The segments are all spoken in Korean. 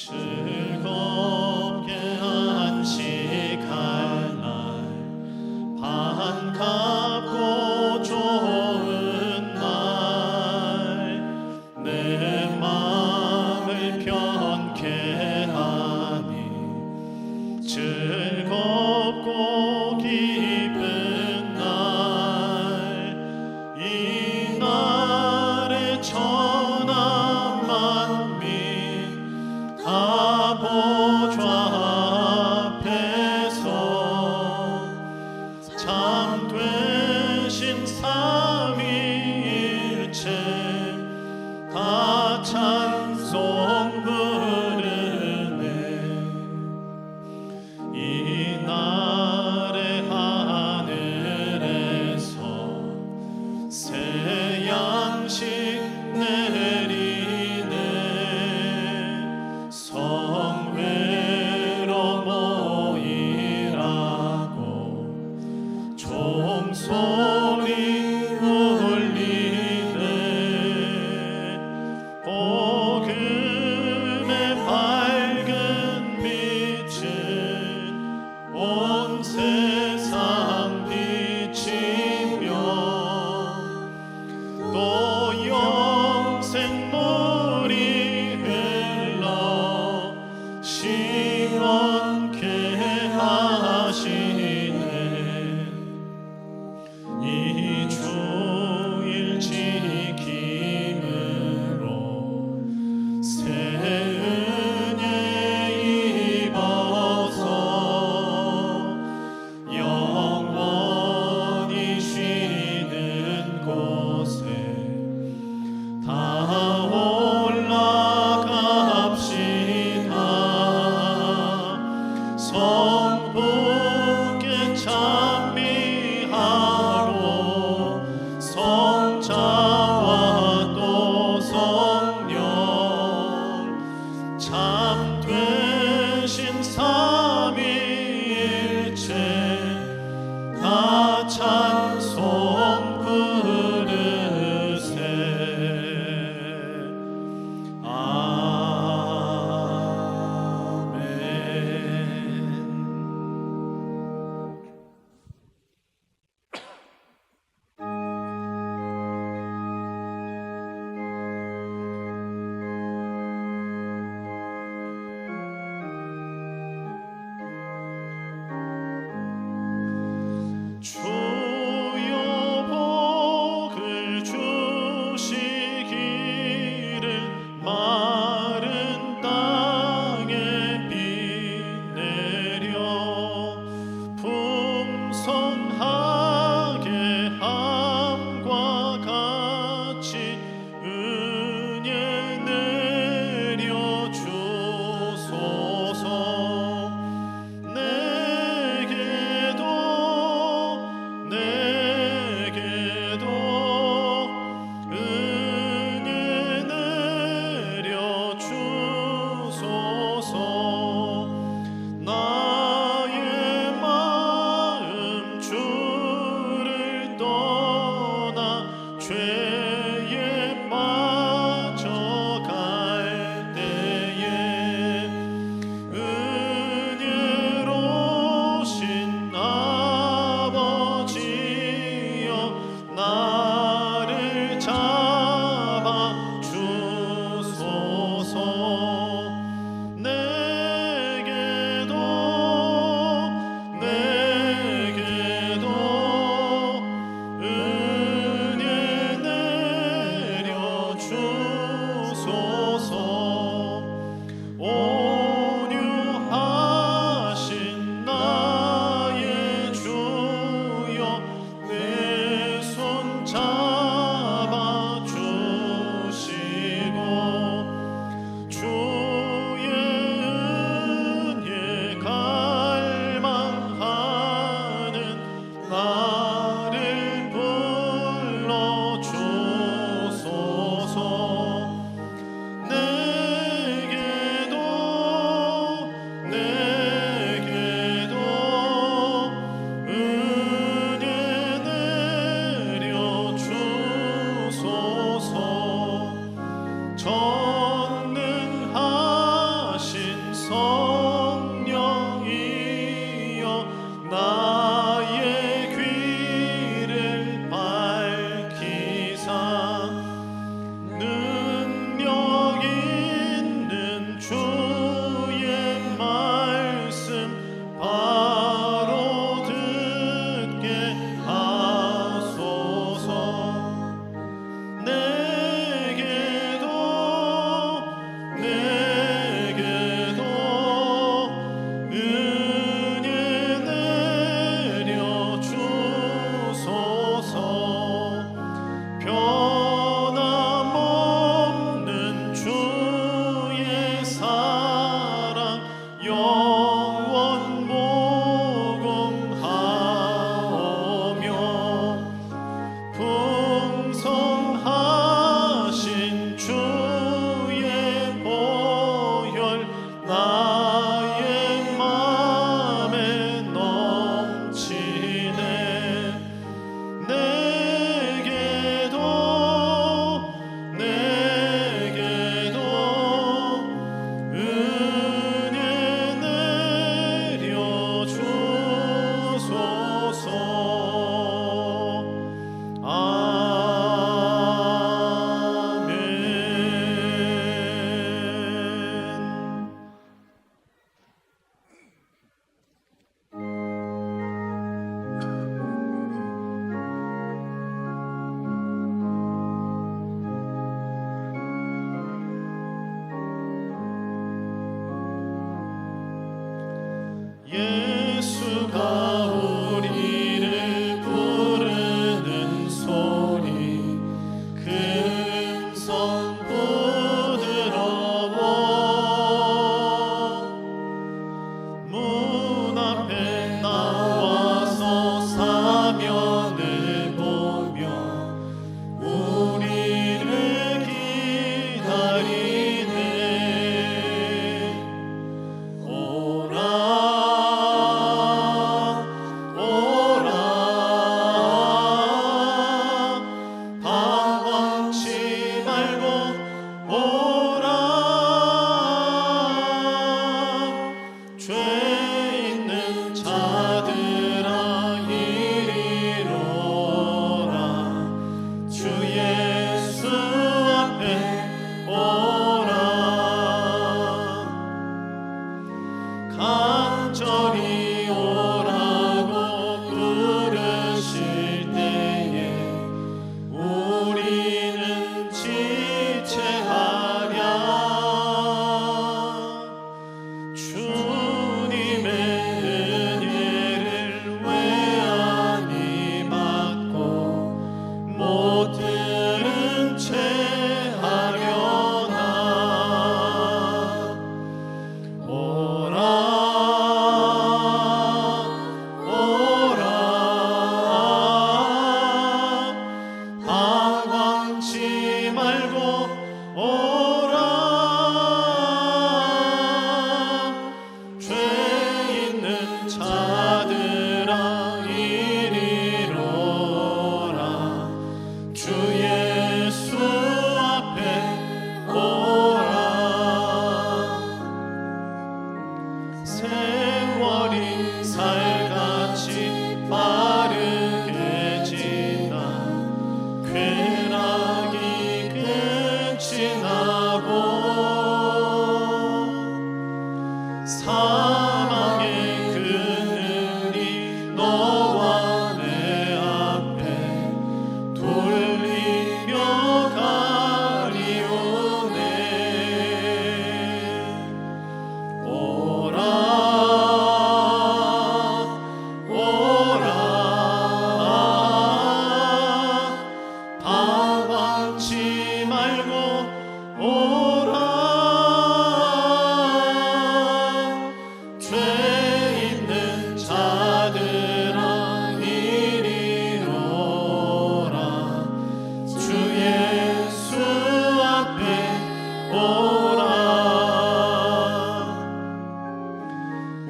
즐겁게 안식할 날 반갑고 좋은 날 내 마음을 편케 하니 즐겁고 기쁜 날 이 날에 천하 만민 다 보좌 앞에서 참 되신 삼위일체 다 찬송 부르네. 이 날의 하늘에서 새 양식 내리네. 성회로 모이라고 종소리 울리네. 복음의 밝은 빛은 온 세상 비치며 또 영생물이 흘러 시원케 하시네. 이 주일 지킴으로 새 은혜 입어서 영원히 쉬는 곳에 다 올라갑시다. 영원 복음하오며 풍성하신 주의 보혈 나의 맘에 넘치네. 내게도 은혜 내려 주소서. 아멘. 예수가 우리를 부르는 소리 금성 부드러워. 문 앞에 나와서 사면을 보며 우리를 기다리네. 방황치 말고 오라. 죄 있는 자들아 이리로 오라. 주 예수 앞에 오라. 간절히 오라고 부르실 때에 우리는 지체하랴. 주님의 은혜를 왜 아니 받고 못 들은 채 하려나. 오라 오라. 방황치 말고 오라. 죄 있는 자들아 이리로 오라. 주 예수 앞에 오라. 세월이 살같이 빠르게 지나 쾌락이 끝이 나고 사망의 그늘이 너와 내 앞에 돌리며 가리오네. 오라 오라. 방황치 말고 오라. 죄 있는 자들아 이리로 오라. 주 예수 앞에 오라.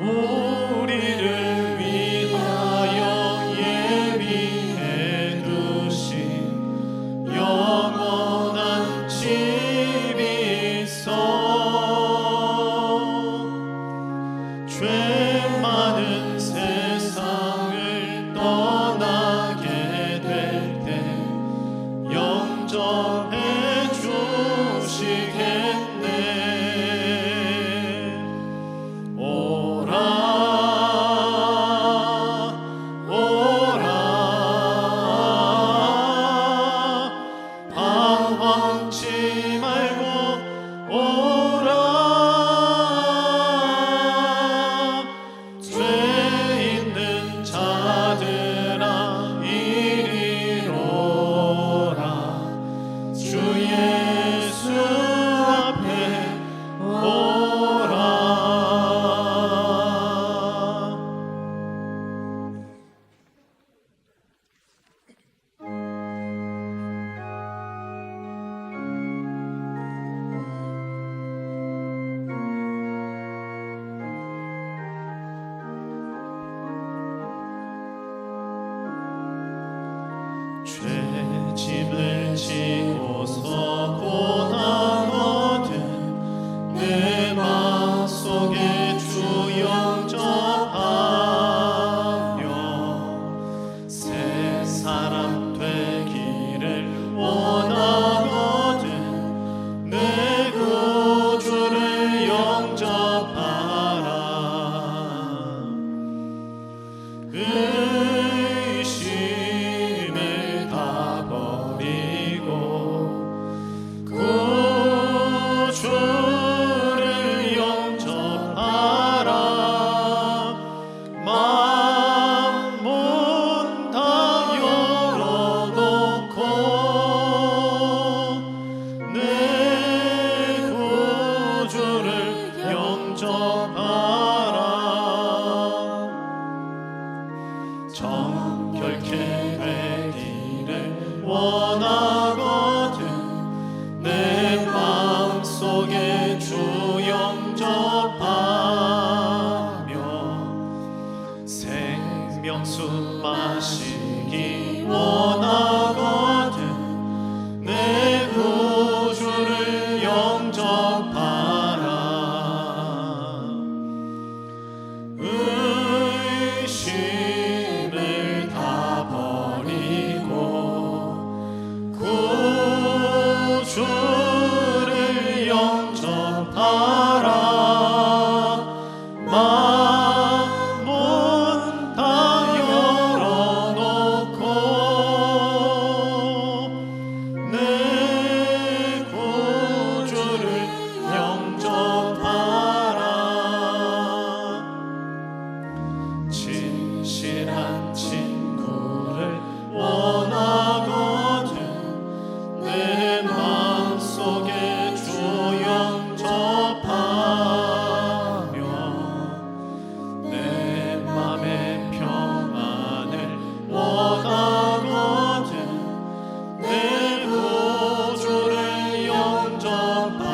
우리를 위하여 예비해 두신 영원한 집이 있어. 죄 많은 세상을 떠나게 될 때 영접해 주시겠네. 오라 영접하라. 정결케 되기를 원하거든 내 마음속에 주 영접하며 생명수 마시기 원하거든 내 구주를 영접하라. 의심을 다 버리고 구주를 영접하라. 마음문 다 열어놓고 내 구주를 영접하라. 진실한 친구를 원하거든 내 마음속에 주 영접하며 내 맘의 평안을 원하거든 내 구주를 영접하라.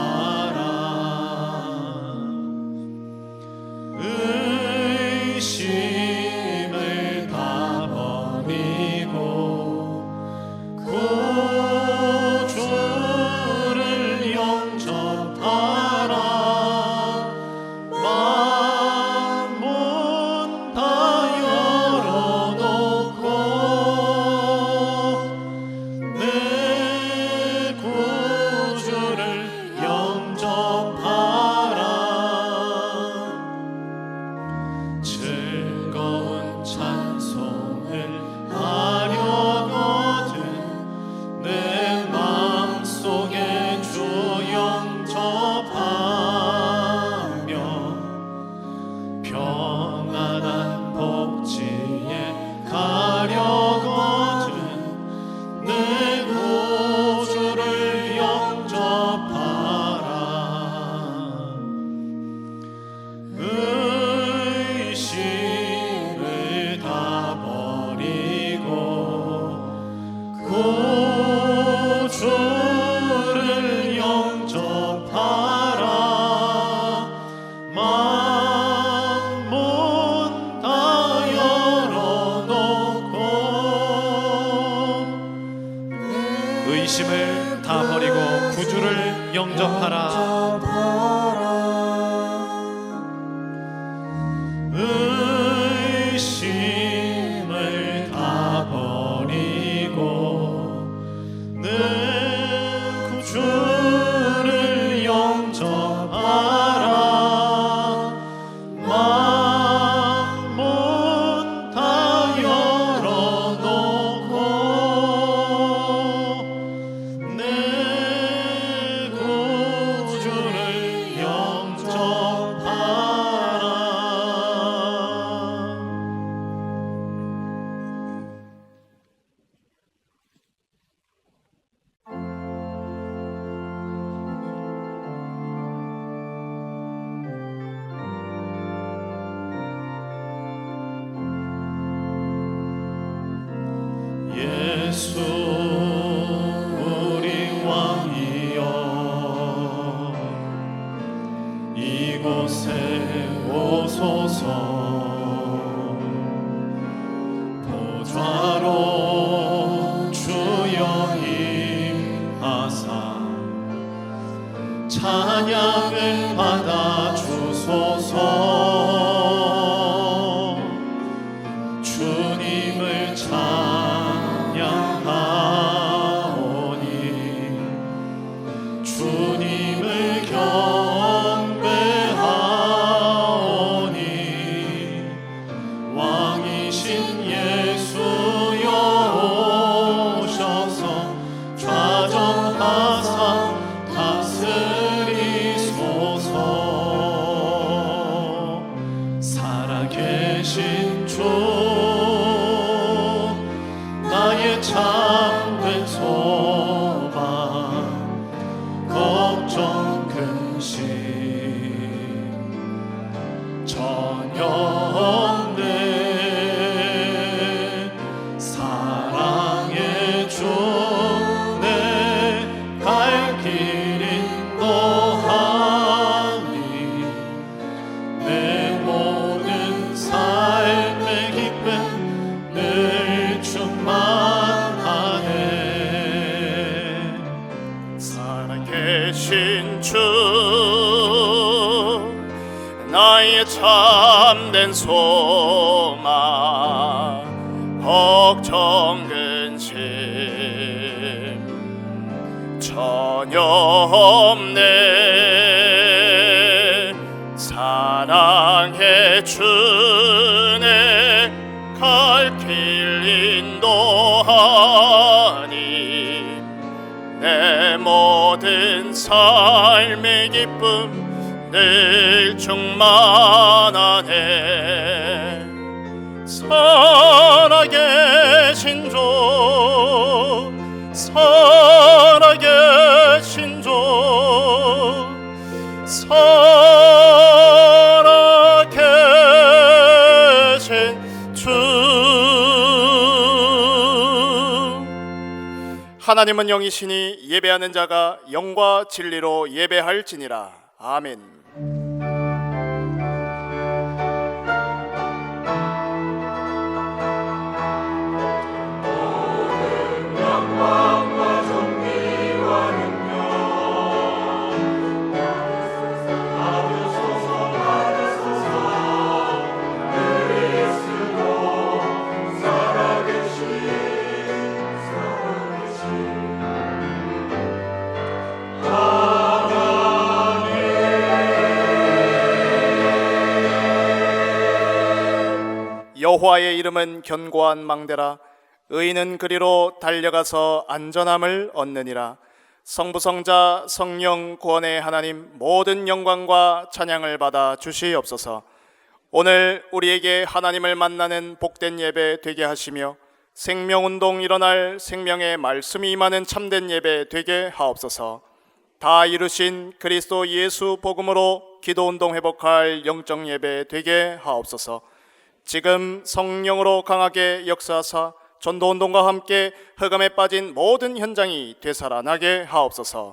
의심을 다 버리고 구주를 영접하라. 마음문 다 열어놓고 내 구주를 영접하라. 즐거운 찬송을 하려거든 내 마음속에 주 영접하며 평안한 복지에 가려거든 내 구주를 영접하라. 의심을 다 버리고 구주를 영접하라. 마음문 다 열어놓고 의심을 다 버리고 구주를 영접하라. 의심을 다 버리고 내 구주를 영접하라. 마음문 다 열어놓고 내 구주를 영접하라. 예수 우리 왕이여 이곳에 오소서. 보좌로 주여 임하사 찬양을 받아 주소서. 주님을 찬양하오니 주님을 경배하오니 왕이신 예수여 오셔서 좌정하사 다스리소서. 살아계신 주 나의 참된 소망 걱정 근심 전혀 없네. 사랑의 주내 갈 길 인도하니 내 모든 삶의 기쁨 늘 충만하네. 살아계신 주 나의 참된 소망, 걱정 근심 전혀 없네. 사랑해 주네 갈 길 인도하니 내 모든 삶의 기쁨 늘 충만하네. 살아계신 주, 살아계신 주, 살아계신 주. 하나님은 영이시니 예배하는 자가 영과 진리로 예배할지니라. 아멘. 여호와의 이름은 견고한 망대라. 의인은 그리로 달려가서 안전함을 얻느니라. 성부성자 성령 구원의 하나님, 모든 영광과 찬양을 받아 주시옵소서. 오늘 우리에게 하나님을 만나는 복된 예배 되게 하시며 생명운동 일어날 생명의 말씀이 임하는 참된 예배 되게 하옵소서. 다 이루신 그리스도 예수 복음으로 기도운동 회복할 영적 예배 되게 하옵소서. 지금 성령으로 강하게 역사하사 전도운동과 함께 흑암에 빠진 모든 현장이 되살아나게 하옵소서.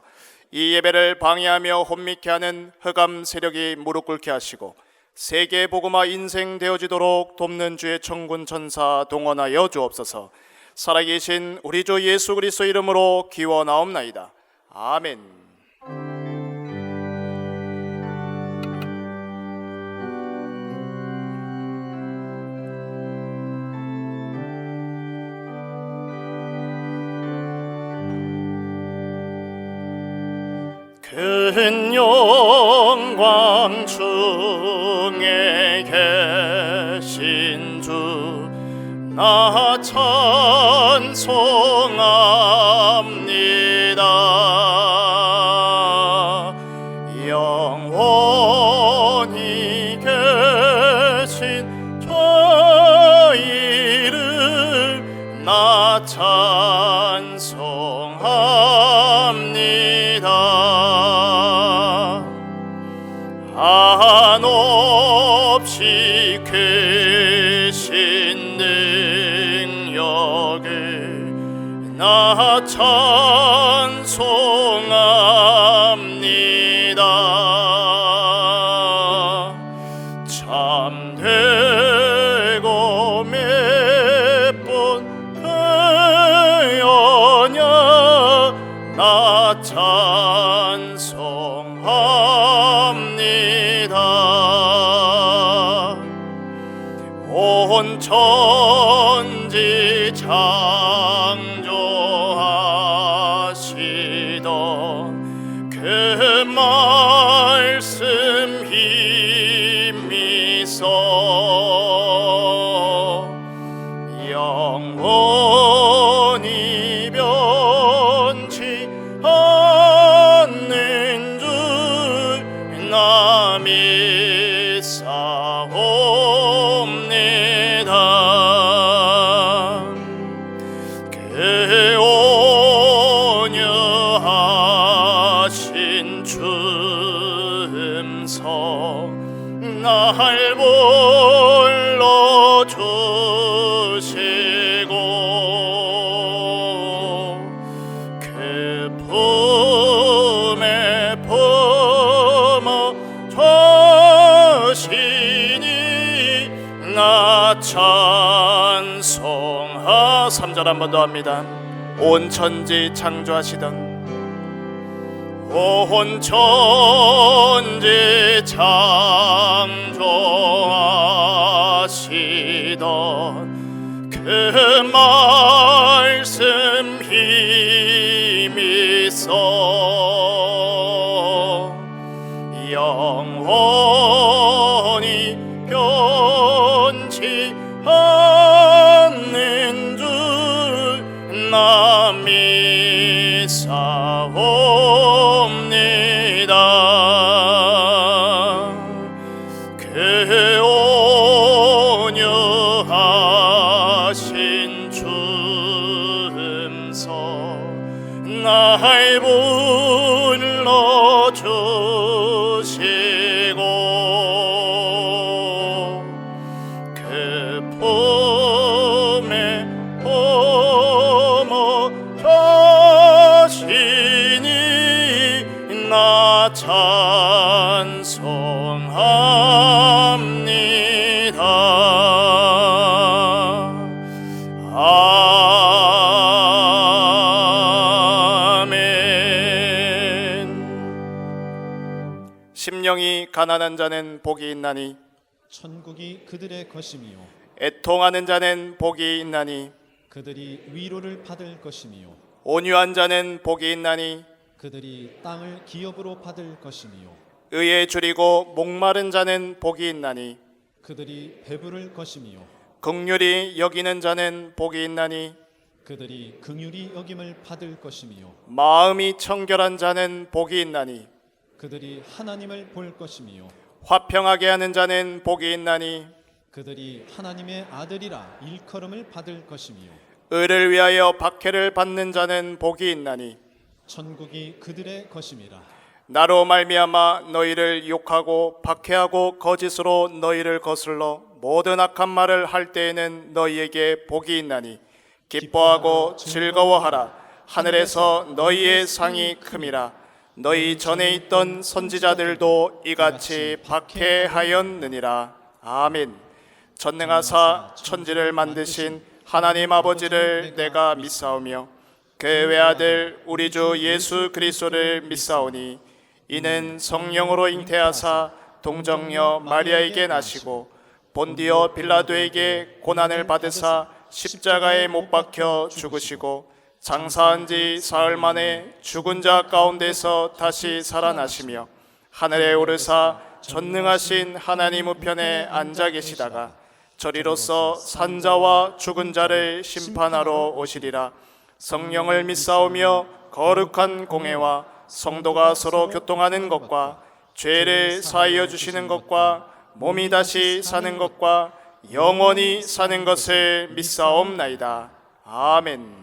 이 예배를 방해하며 혼미케 하는 흑암 세력이 무릎 꿇게 하시고 세계 복음화 인생 되어지도록 돕는 주의 천군 천사 동원하여 주옵소서. 살아계신 우리 주 예수 그리스도 이름으로 기원하옵나이다. 아멘. 큰 영광 중에 계신 주 나 찬송합니다. 영원히 계신 저희를 나 찬송합니다. 한없이 크신 능력을 나 찬송합니다. 참되고 몇 번 그여냐 나 찬송합니다. 온 천지 창조하시던 그 말씀 힘이 써 영원히 변치 않는 줄 나 믿사옵니다. 그 온유하신 주음성 나 날 불러주시고 그 품에 품어 주시니 나 찬송하. 3절 한 번 더 합니다. 온 천지 창조하시던 온 천지 창조하시던 그 말씀 힘이 있어 영원히 변치 않는 줄 나 믿사옵니다. 그 온유하신 주음성 날 불러주시고 그 품에 품어 주시니 나 찬송합니다. 아멘. 심령이 가난한 자는 복이 있나니 천국이 그들의 것이미요 애통하는 자는 복이 있나니 그들이 위로를 받을 것이미요 온유한 자는 복이 있나니 그들이 땅을 기업으로 받을 것이미요 의에 줄이고 목마른 자는 복이 있나니 그들이 배부를 것이미요 긍휼히 여기는 자는 복이 있나니 그들이 긍휼히 여김을 받을 것이미요 마음이 청결한 자는 복이 있나니 그들이 하나님을 볼 것이미요 화평하게 하는 자는 복이 있나니 그들이 하나님의 아들이라 일컬음을 받을 것이미요 의를 위하여 박해를 받는 자는 복이 있나니 천국이 그들의 것임이라 나로 말미암아 너희를 욕하고 박해하고 거짓으로 너희를 거슬러 모든 악한 말을 할 때에는 너희에게 복이 있나니 기뻐하고 즐거워하라. 하늘에서 너희의 상이 큼이라. 너희 전에 있던 선지자들도 이같이 박해하였느니라. 아멘. 전능하사 천지를 만드신 하나님 아버지를 내가 믿사오며 그 외아들 우리 주 예수 그리스도를 믿사오니 이는 성령으로 잉태하사 동정녀 마리아에게 나시고 본디오 빌라도에게 고난을 받으사 십자가에 못 박혀 죽으시고 장사한 지 사흘 만에 죽은 자 가운데서 다시 살아나시며 하늘에 오르사 전능하신 하나님 우편에 앉아 계시다가 저리로서 산자와 죽은 자를 심판하러 오시리라. 성령을 믿사오며 거룩한 공회와 성도가 서로 교통하는 것과 죄를 사하여 주시는 것과 몸이 다시 사는 것과 영원히 사는 것을 믿사옵나이다. 아멘.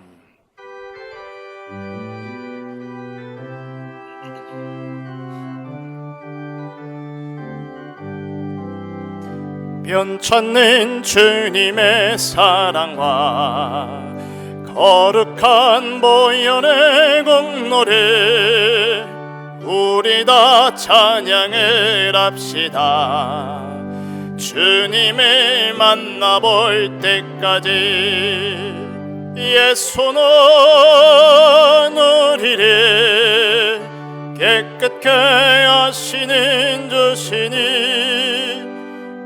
변찮는 주님의 사랑과 거룩한 보혈의 공로를 우리 다 찬양을 합시다. 주님을 만나볼 때까지 예수는 우리를 깨끗게 하시는 주시니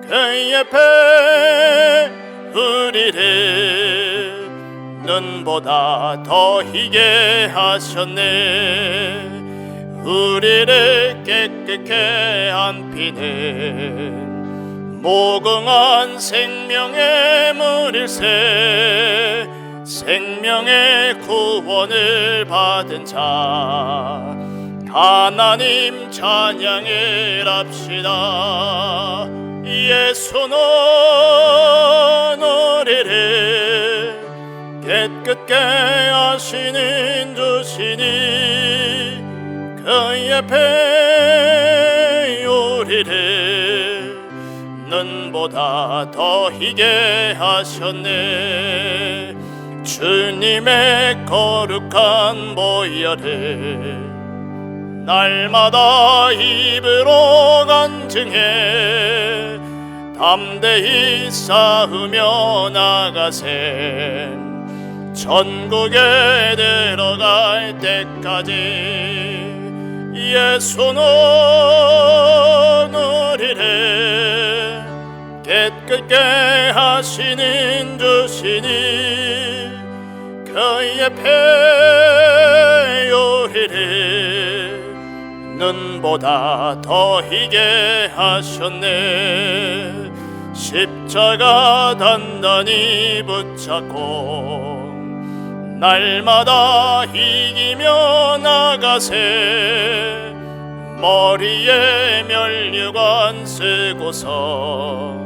그의 배 우리를 눈보다 더 희게 하셨네. 우리를 깨끗게 한 피는 무궁한 생명의 물일세. 생명의 구원을 받은 자 하나님 찬양을 합시다. 예수는 우리를 깨끗게 하시는 주시니 그의 배 우리를 눈보다 더 희게 하셨네. 주님의 거룩한 보혈을 날마다 입으로 간증해 담대히 쌓으며 나가세. 전국에 들어갈 때까지 예수는 우리를 깨끗게 하시는 주시니 그의 배요리를 눈보다 더 희게 하셨네. 십자가 단단히 붙잡고 날마다 이기며 나가세. 머리에 면류관 쓰고서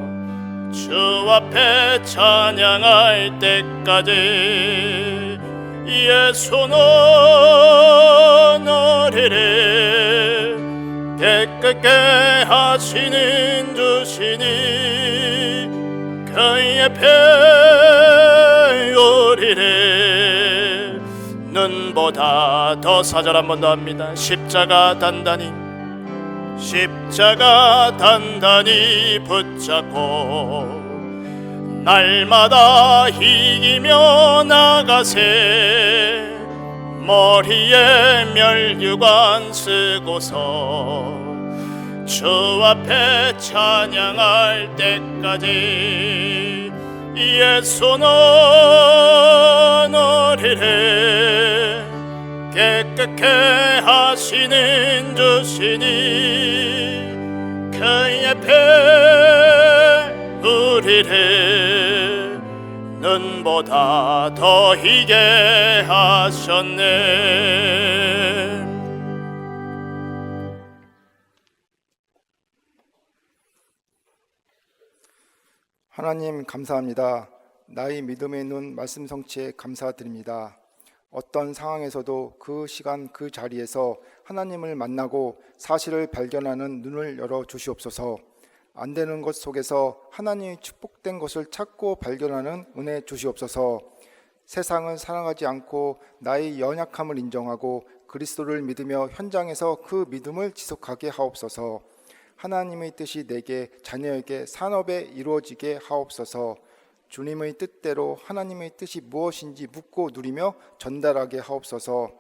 주 앞에 찬양할 때까지 예수는 우리를 깨끗게 하시는 주시니 그의 배요리를 눈보다 더 사절 한 번 더 합니다. 십자가 단단히 붙잡고 날마다 이기며 나가세. 머리에 면류관 쓰고서 주 앞에 찬양할 때까지 예수는 우리를 깨끗게 하시는 주시니 그의 배우리를 눈보다 더 희게 하셨네. 하나님 감사합니다. 나의 믿음의 눈 말씀 성취에 감사드립니다. 어떤 상황에서도 그 시간 그 자리에서 하나님을 만나고 사실을 발견하는 눈을 열어 주시옵소서. 안 되는 것 속에서 하나님의 축복된 것을 찾고 발견하는 은혜 주시옵소서. 세상을 사랑하지 않고 나의 연약함을 인정하고 그리스도를 믿으며 현장에서 그 믿음을 지속하게 하옵소서. 하나님의 뜻이 내게 자녀에게 산업에 이루어지게 하옵소서. 주님의 뜻대로 하나님의 뜻이 무엇인지 묻고 누리며 전달하게 하옵소서.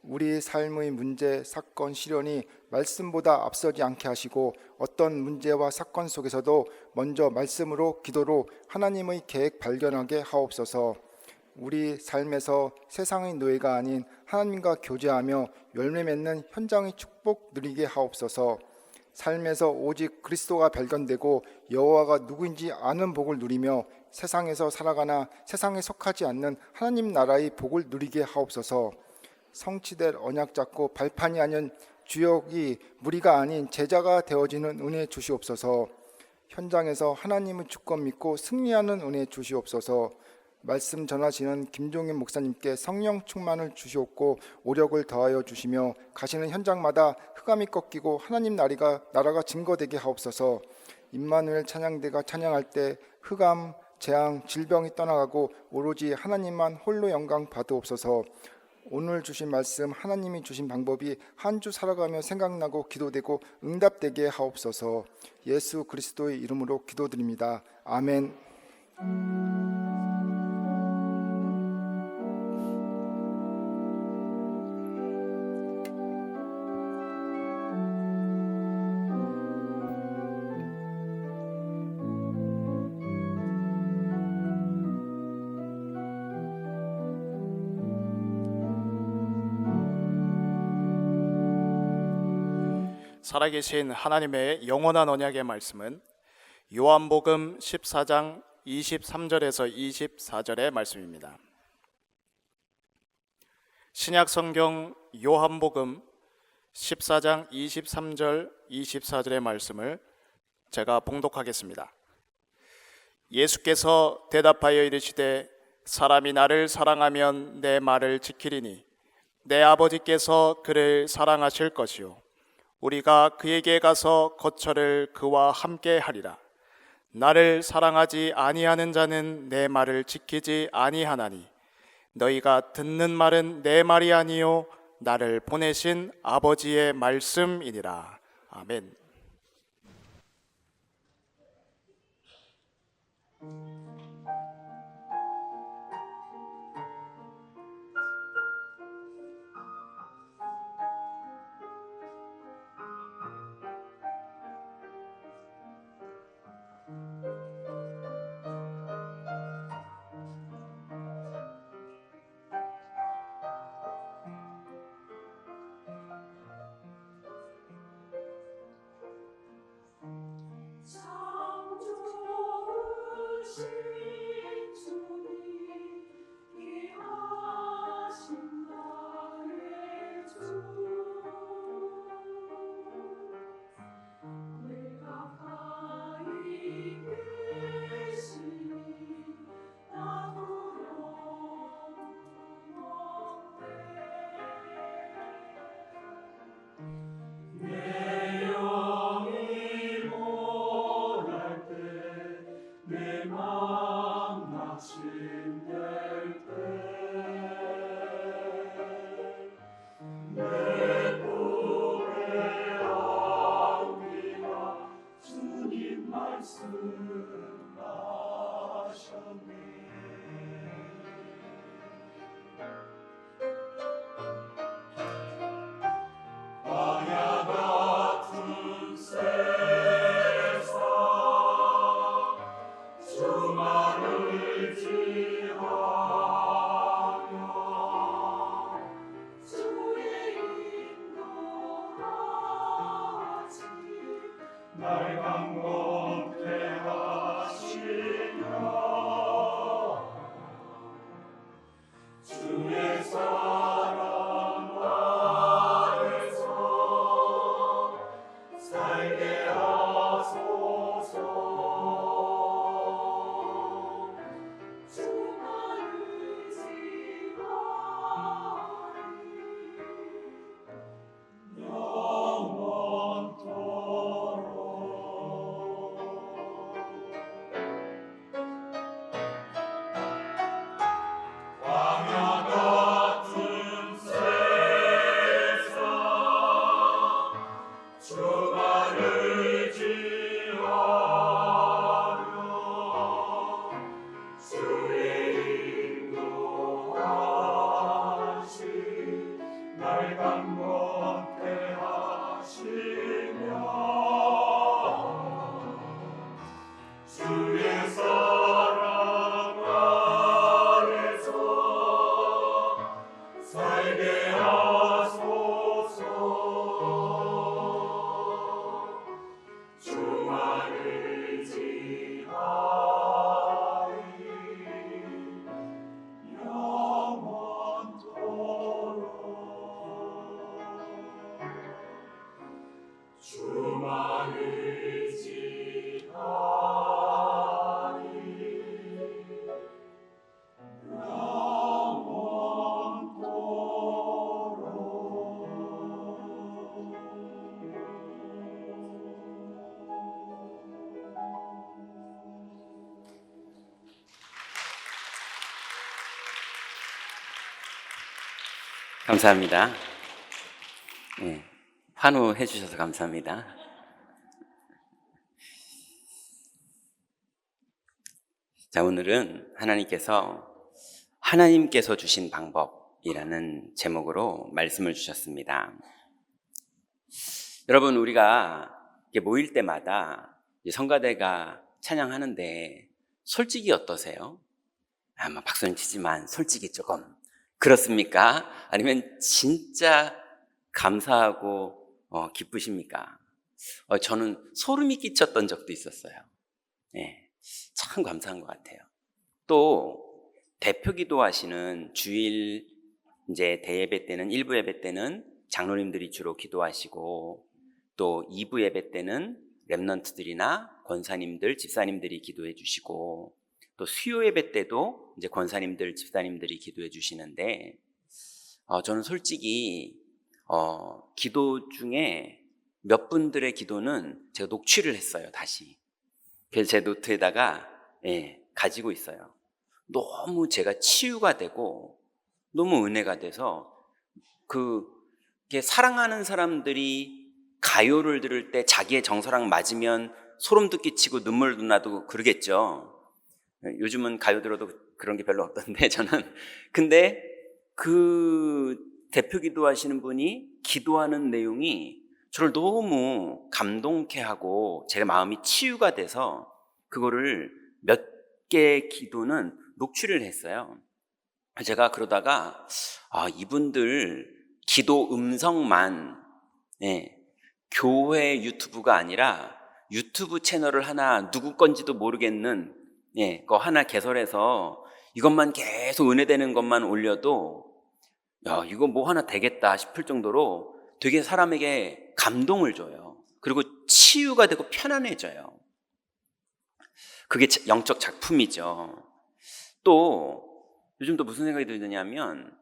우리 삶의 문제, 사건, 시련이 말씀보다 앞서지 않게 하시고 어떤 문제와 사건 속에서도 먼저 말씀으로 기도로 하나님의 계획 발견하게 하옵소서. 우리 삶에서 세상의 노예가 아닌 하나님과 교제하며 열매 맺는 현장의 축복 누리게 하옵소서. 삶에서 오직 그리스도가 발견되고 여호와가 누구인지 아는 복을 누리며 세상에서 살아가나 세상에 속하지 않는 하나님 나라의 복을 누리게 하옵소서. 성취될 언약 잡고 발판이 아닌 주역이 무리가 아닌 제자가 되어지는 은혜 주시옵소서. 현장에서 하나님의 주권 믿고 승리하는 은혜 주시옵소서. 말씀 전하시는 김종인 목사님께 성령 충만을 주시옵고 오력을 더하여 주시며 가시는 현장마다 흑암이 꺾이고 하나님 나라가 증거되게 하옵소서. 임마누엘 찬양대가 찬양할 때 흑암, 재앙, 질병이 떠나가고 오로지 하나님만 홀로 영광 받으옵소서. 오늘 주신 말씀 하나님이 주신 방법이 한 주 살아가며 생각나고 기도되고 응답되게 하옵소서. 예수 그리스도의 이름으로 기도드립니다. 아멘. 살아계신 하나님의 영원한 언약의 말씀은 요한복음 14장 23절에서 24절의 말씀입니다. 신약성경 요한복음 14장 23절 24절의 말씀을 제가 봉독하겠습니다. 예수께서 대답하여 이르시되 사람이 나를 사랑하면 내 말을 지키리니 내 아버지께서 그를 사랑하실 것이요 우리가 그에게 가서 거처를 그와 함께 하리라. 나를 사랑하지 아니하는 자는 내 말을 지키지 아니하나니 너희가 듣는 말은 내 말이 아니요 나를 보내신 아버지의 말씀이니라. 아멘. 참 좋으신 주님 귀하신 나의 주 내가 가까이 계시니 나도 영원해 내 영이 몰할 때내 맘 낙심될 때내 꿈에 안기나 주님 말씀하셨네. 광야 같은 세상 주만을 지하며 주의 인도하시 날 강건케 하시며 주의 사랑 안에서 살게 하소서. 주만을 지하리 영원토록. 광야 같은 세상 주만을 지하며 주의 인도하시 날 강건케 하시며 주의 사랑 안에서 살게 하소서. 주만을 지하리 영원토록. 주만을 지하리 감사합니다. 네, 환호해 주셔서 감사합니다. 자, 오늘은 하나님께서 주신 방법이라는 제목으로 말씀을 주셨습니다. 여러분, 우리가 모일 때마다 성가대가 찬양하는데 솔직히 어떠세요? 아마 박수는 치지만 솔직히 조금 그렇습니까? 아니면 진짜 감사하고 기쁘십니까? 저는 소름이 끼쳤던 적도 있었어요. 네, 참 감사한 것 같아요. 또 대표 기도하시는 주일 이제 대예배 때는 1부 예배 때는 장로님들이 주로 기도하시고 또 2부 예배 때는 렘넌트들이나 권사님들, 집사님들이 기도해 주시고 또 수요 예배 때도 이제 권사님들, 집사님들이 기도해 주시는데 저는 솔직히 기도 중에 몇 분들의 기도는 제가 녹취를 했어요, 다시. 그래서 제 노트에다가 가지고 있어요. 너무 제가 치유가 되고 너무 은혜가 돼서 사랑하는 사람들이 가요를 들을 때 자기의 정서랑 맞으면 소름도 끼치고 눈물도 나도 그러겠죠. 요즘은 가요 들어도 그런 게 별로 없던데 저는. 근데 그 대표 기도하시는 분이 기도하는 내용이 저를 너무 감동케 하고 제 마음이 치유가 돼서 그거를 몇 개의 기도는 녹취를 했어요. 제가 그러다가 이분들 기도 음성만 교회 유튜브가 아니라 유튜브 채널을 하나 누구 건지도 모르겠는 거 하나 개설해서 이것만 계속 은혜되는 것만 올려도 이거 뭐 하나 되겠다 싶을 정도로 되게 사람에게 감동을 줘요. 그리고 치유가 되고 편안해져요. 그게 영적 작품이죠. 또 요즘 또 무슨 생각이 드냐면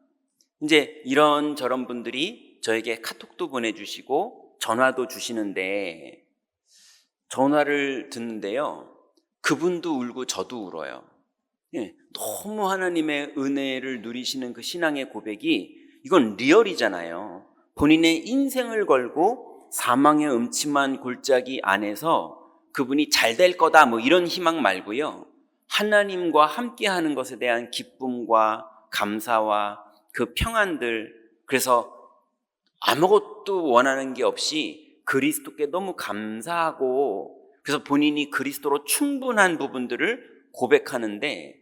이제 이런저런 분들이 저에게 카톡도 보내주시고 전화도 주시는데 전화를 듣는데요, 그분도 울고 저도 울어요. 너무 하나님의 은혜를 누리시는 그 신앙의 고백이 이건 리얼이잖아요. 본인의 인생을 걸고 사망의 음침한 골짜기 안에서 그분이 잘 될 거다 뭐 이런 희망 말고요, 하나님과 함께하는 것에 대한 기쁨과 감사와 그 평안들, 그래서 아무것도 원하는 게 없이 그리스도께 너무 감사하고 그래서 본인이 그리스도로 충분한 부분들을 고백하는데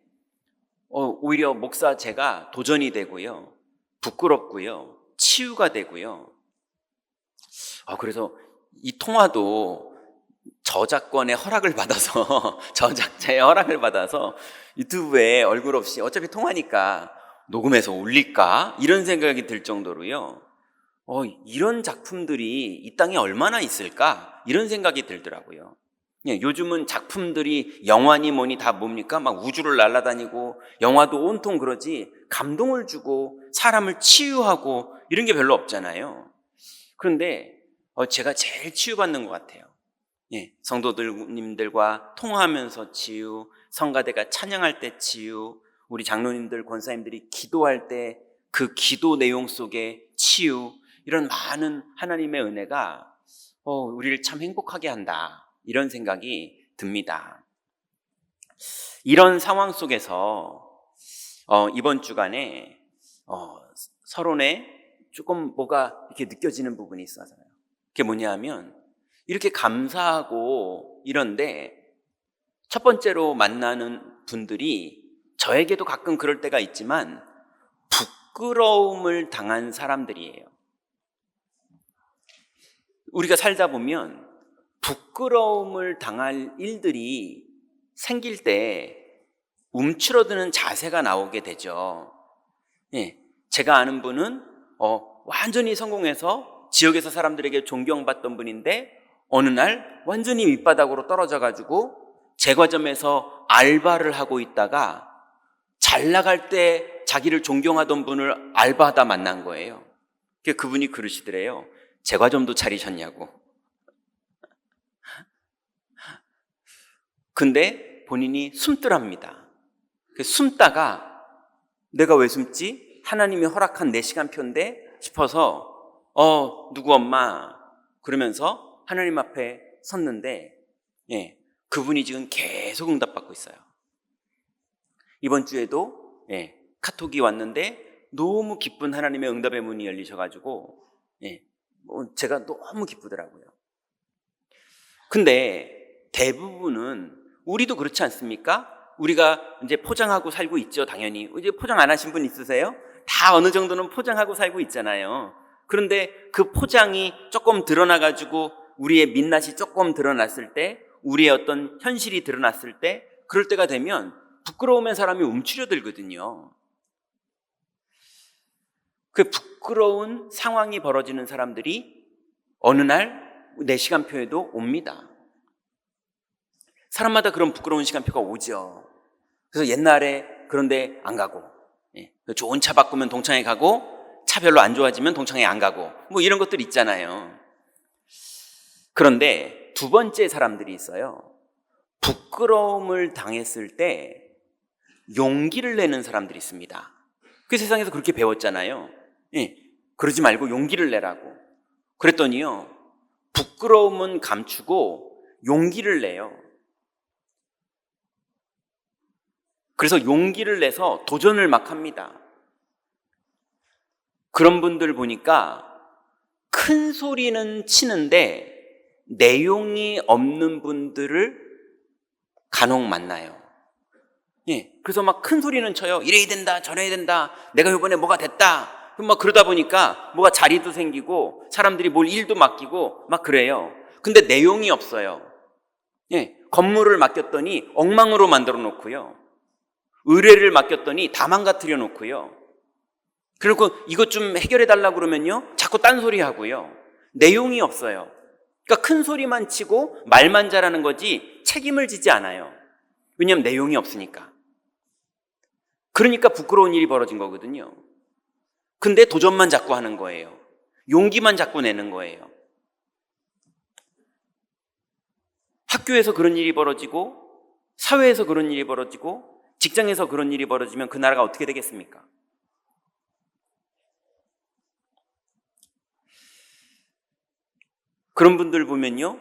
오히려 목사 제가 도전이 되고요, 부끄럽고요, 치유가 되고요. 그래서 이 통화도 저작권의 허락을 받아서 저작자의 허락을 받아서 유튜브에 얼굴 없이 어차피 통화니까 녹음해서 올릴까 이런 생각이 들 정도로요, 이런 작품들이 이 땅에 얼마나 있을까 이런 생각이 들더라고요. 요즘은 작품들이 영화니 뭐니 다 뭡니까? 막 우주를 날아다니고 영화도 온통 그러지 감동을 주고 사람을 치유하고 이런 게 별로 없잖아요. 그런데 제가 제일 치유받는 것 같아요. 성도님들과 통화하면서 치유, 성가대가 찬양할 때 치유, 우리 장로님들, 권사님들이 기도할 때 그 기도 내용 속에 치유, 이런 많은 하나님의 은혜가 우리를 참 행복하게 한다 이런 생각이 듭니다. 이런 상황 속에서 이번 주간에 서론에 조금 뭐가 이렇게 느껴지는 부분이 있어서요. 그게 뭐냐면 이렇게 감사하고 이런데 첫 번째로 만나는 분들이 저에게도 가끔 그럴 때가 있지만 부끄러움을 당한 사람들이에요. 우리가 살다 보면 부끄러움을 당할 일들이 생길 때 움츠러드는 자세가 나오게 되죠. 제가 아는 분은 완전히 성공해서 지역에서 사람들에게 존경받던 분인데 어느 날 완전히 밑바닥으로 떨어져가지고 제과점에서 알바를 하고 있다가 잘 나갈 때 자기를 존경하던 분을 알바하다 만난 거예요. 그분이 그러시더래요. 제과점도 차리셨냐고. 근데 본인이 숨더랍니다. 숨다가 내가 왜 숨지? 하나님이 허락한 내 시간표인데 싶어서 누구 엄마 그러면서 하나님 앞에 섰는데 그분이 지금 계속 응답받고 있어요. 이번 주에도 카톡이 왔는데 너무 기쁜 하나님의 응답의 문이 열리셔가지고 제가 너무 기쁘더라고요. 근데 대부분은 우리도 그렇지 않습니까? 우리가 이제 포장하고 살고 있죠, 당연히. 이제 포장 안 하신 분 있으세요? 다 어느 정도는 포장하고 살고 있잖아요. 그런데 그 포장이 조금 드러나가지고 우리의 민낯이 조금 드러났을 때, 우리의 어떤 현실이 드러났을 때, 그럴 때가 되면 부끄러우면 사람이 움츠려들거든요. 그 부끄러운 상황이 벌어지는 사람들이 어느 날 내 시간표에도 옵니다. 사람마다 그런 부끄러운 시간표가 오죠. 그래서 옛날에 그런데 안 가고, 좋은 차 바꾸면 동창회 가고, 차 별로 안 좋아지면 동창회 안 가고, 뭐 이런 것들 있잖아요. 그런데 두 번째 사람들이 있어요. 부끄러움을 당했을 때 용기를 내는 사람들이 있습니다. 그 세상에서 그렇게 배웠잖아요. 예, 그러지 말고 용기를 내라고. 그랬더니요, 부끄러움은 감추고 용기를 내요. 그래서 용기를 내서 도전을 막 합니다. 그런 분들 보니까 큰 소리는 치는데 내용이 없는 분들을 간혹 만나요. 예, 그래서 막 큰 소리는 쳐요. 이래야 된다, 저래야 된다, 내가 이번에 뭐가 됐다. 그럼 막 그러다 보니까 뭐가 자리도 생기고 사람들이 뭘 일도 맡기고 막 그래요. 근데 내용이 없어요. 예, 건물을 맡겼더니 엉망으로 만들어 놓고요. 의뢰를 맡겼더니 다 망가뜨려 놓고요. 그리고 이것 좀 해결해 달라고 그러면요, 자꾸 딴소리 하고요. 내용이 없어요. 그러니까 큰 소리만 치고 말만 잘하는 거지 책임을 지지 않아요. 왜냐하면 내용이 없으니까. 그러니까 부끄러운 일이 벌어진 거거든요. 근데 도전만 자꾸 하는 거예요. 용기만 자꾸 내는 거예요. 학교에서 그런 일이 벌어지고, 사회에서 그런 일이 벌어지고, 직장에서 그런 일이 벌어지면 그 나라가 어떻게 되겠습니까? 그런 분들 보면요,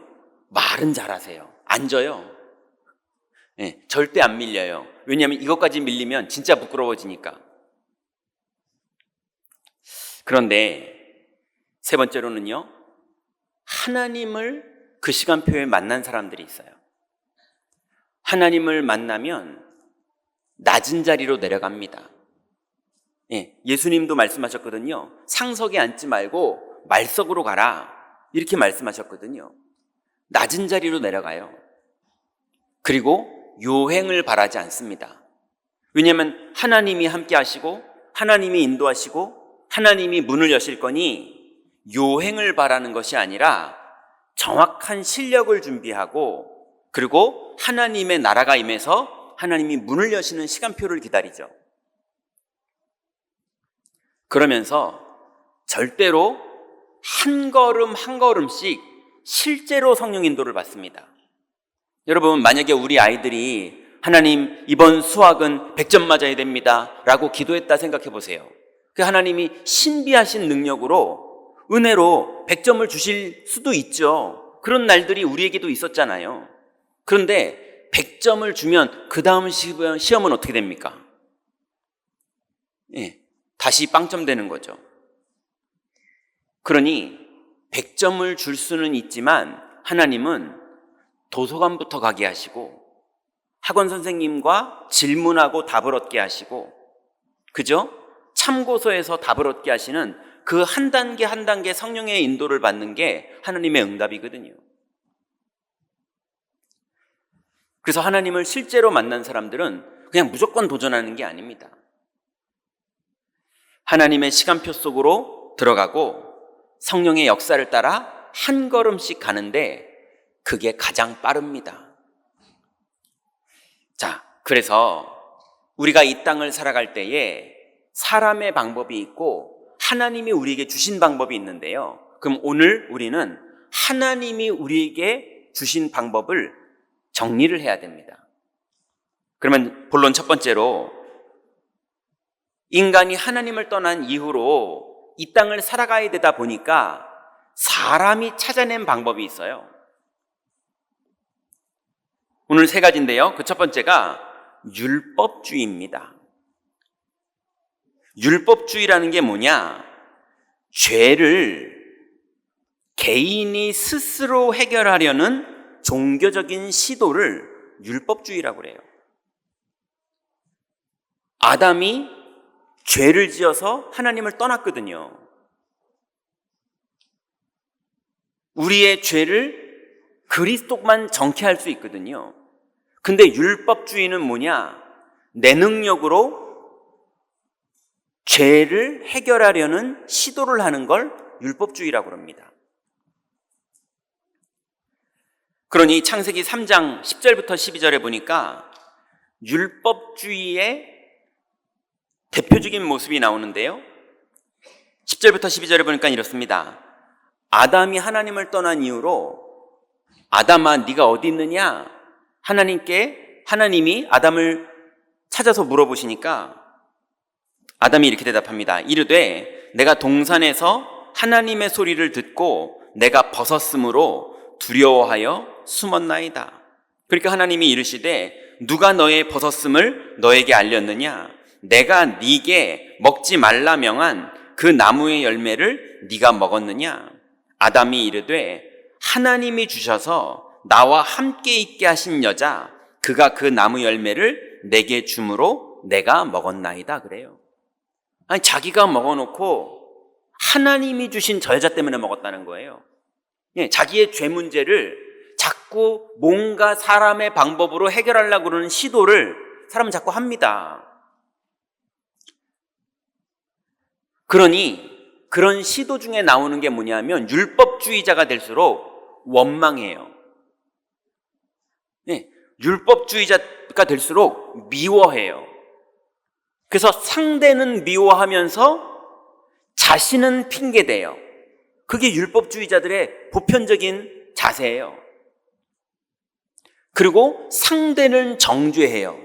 말은 잘하세요. 앉아요. 네, 절대 안 밀려요. 왜냐하면 이것까지 밀리면 진짜 부끄러워지니까. 그런데 세 번째로는요, 하나님을 그 시간표에 만난 사람들이 있어요. 하나님을 만나면 낮은 자리로 내려갑니다. 예, 예수님도 말씀하셨거든요. 상석에 앉지 말고 말석으로 가라, 이렇게 말씀하셨거든요. 낮은 자리로 내려가요. 그리고 요행을 바라지 않습니다. 왜냐하면 하나님이 함께 하시고 하나님이 인도하시고 하나님이 문을 여실 거니 요행을 바라는 것이 아니라 정확한 실력을 준비하고, 그리고 하나님의 나라가 임해서 하나님이 문을 여시는 시간표를 기다리죠. 그러면서 절대로 한 걸음 한 걸음씩 실제로 성령 인도를 받습니다. 여러분, 만약에 우리 아이들이 하나님 이번 수학은 100점 맞아야 됩니다 라고 기도했다 생각해 보세요. 그 하나님이 신비하신 능력으로 은혜로 100점을 주실 수도 있죠. 그런 날들이 우리에게도 있었잖아요. 그런데 100점을 주면 그 다음 시험은 어떻게 됩니까? 예, 다시 빵점 되는 거죠. 그러니 100점을 줄 수는 있지만 하나님은 도서관부터 가게 하시고 학원 선생님과 질문하고 답을 얻게 하시고, 그죠? 참고서에서 답을 얻게 하시는 그 한 단계 한 단계 성령의 인도를 받는 게 하나님의 응답이거든요. 그래서 하나님을 실제로 만난 사람들은 그냥 무조건 도전하는 게 아닙니다. 하나님의 시간표 속으로 들어가고 성령의 역사를 따라 한 걸음씩 가는데 그게 가장 빠릅니다. 자, 그래서 우리가 이 땅을 살아갈 때에 사람의 방법이 있고 하나님이 우리에게 주신 방법이 있는데요. 그럼 오늘 우리는 하나님이 우리에게 주신 방법을 정리를 해야 됩니다. 그러면 본론 첫 번째로, 인간이 하나님을 떠난 이후로 이 땅을 살아가야 되다 보니까 사람이 찾아낸 방법이 있어요. 오늘 세 가지인데요. 그 첫 번째가 율법주의입니다. 율법주의라는 게 뭐냐? 죄를 개인이 스스로 해결하려는 종교적인 시도를 율법주의라고 그래요. 아담이 죄를 지어서 하나님을 떠났거든요. 우리의 죄를 그리스도만 정케할 수 있거든요. 근데 율법주의는 뭐냐? 내 능력으로 죄를 해결하려는 시도를 하는 걸 율법주의라고 합니다. 그러니 창세기 3장 10절부터 12절에 보니까 율법주의의 대표적인 모습이 나오는데요. 10절부터 12절에 보니까 이렇습니다. 아담이 하나님을 떠난 이후로 아담아 네가 어디 있느냐? 하나님이 아담을 찾아서 물어보시니까 아담이 이렇게 대답합니다. 이르되 내가 동산에서 하나님의 소리를 듣고 내가 벗었으므로 두려워하여 숨었나이다. 그러니까 하나님이 이르시되 누가 너의 벗었음을 너에게 알렸느냐? 내가 네게 먹지 말라 명한 그 나무의 열매를 네가 먹었느냐? 아담이 이르되 하나님이 주셔서 나와 함께 있게 하신 여자 그가 그 나무 열매를 내게 주므로 내가 먹었나이다 그래요. 아니 자기가 먹어놓고 하나님이 주신 저 여자 때문에 먹었다는 거예요. 예, 자기의 죄 문제를 자꾸 뭔가 사람의 방법으로 해결하려고 그러는 시도를 사람은 자꾸 합니다. 그러니 그런 시도 중에 나오는 게 뭐냐면 율법주의자가 될수록 원망해요. 네, 율법주의자가 될수록 미워해요. 그래서 상대는 미워하면서 자신은 핑계대요. 그게 율법주의자들의 보편적인 자세예요. 그리고 상대는 정죄해요.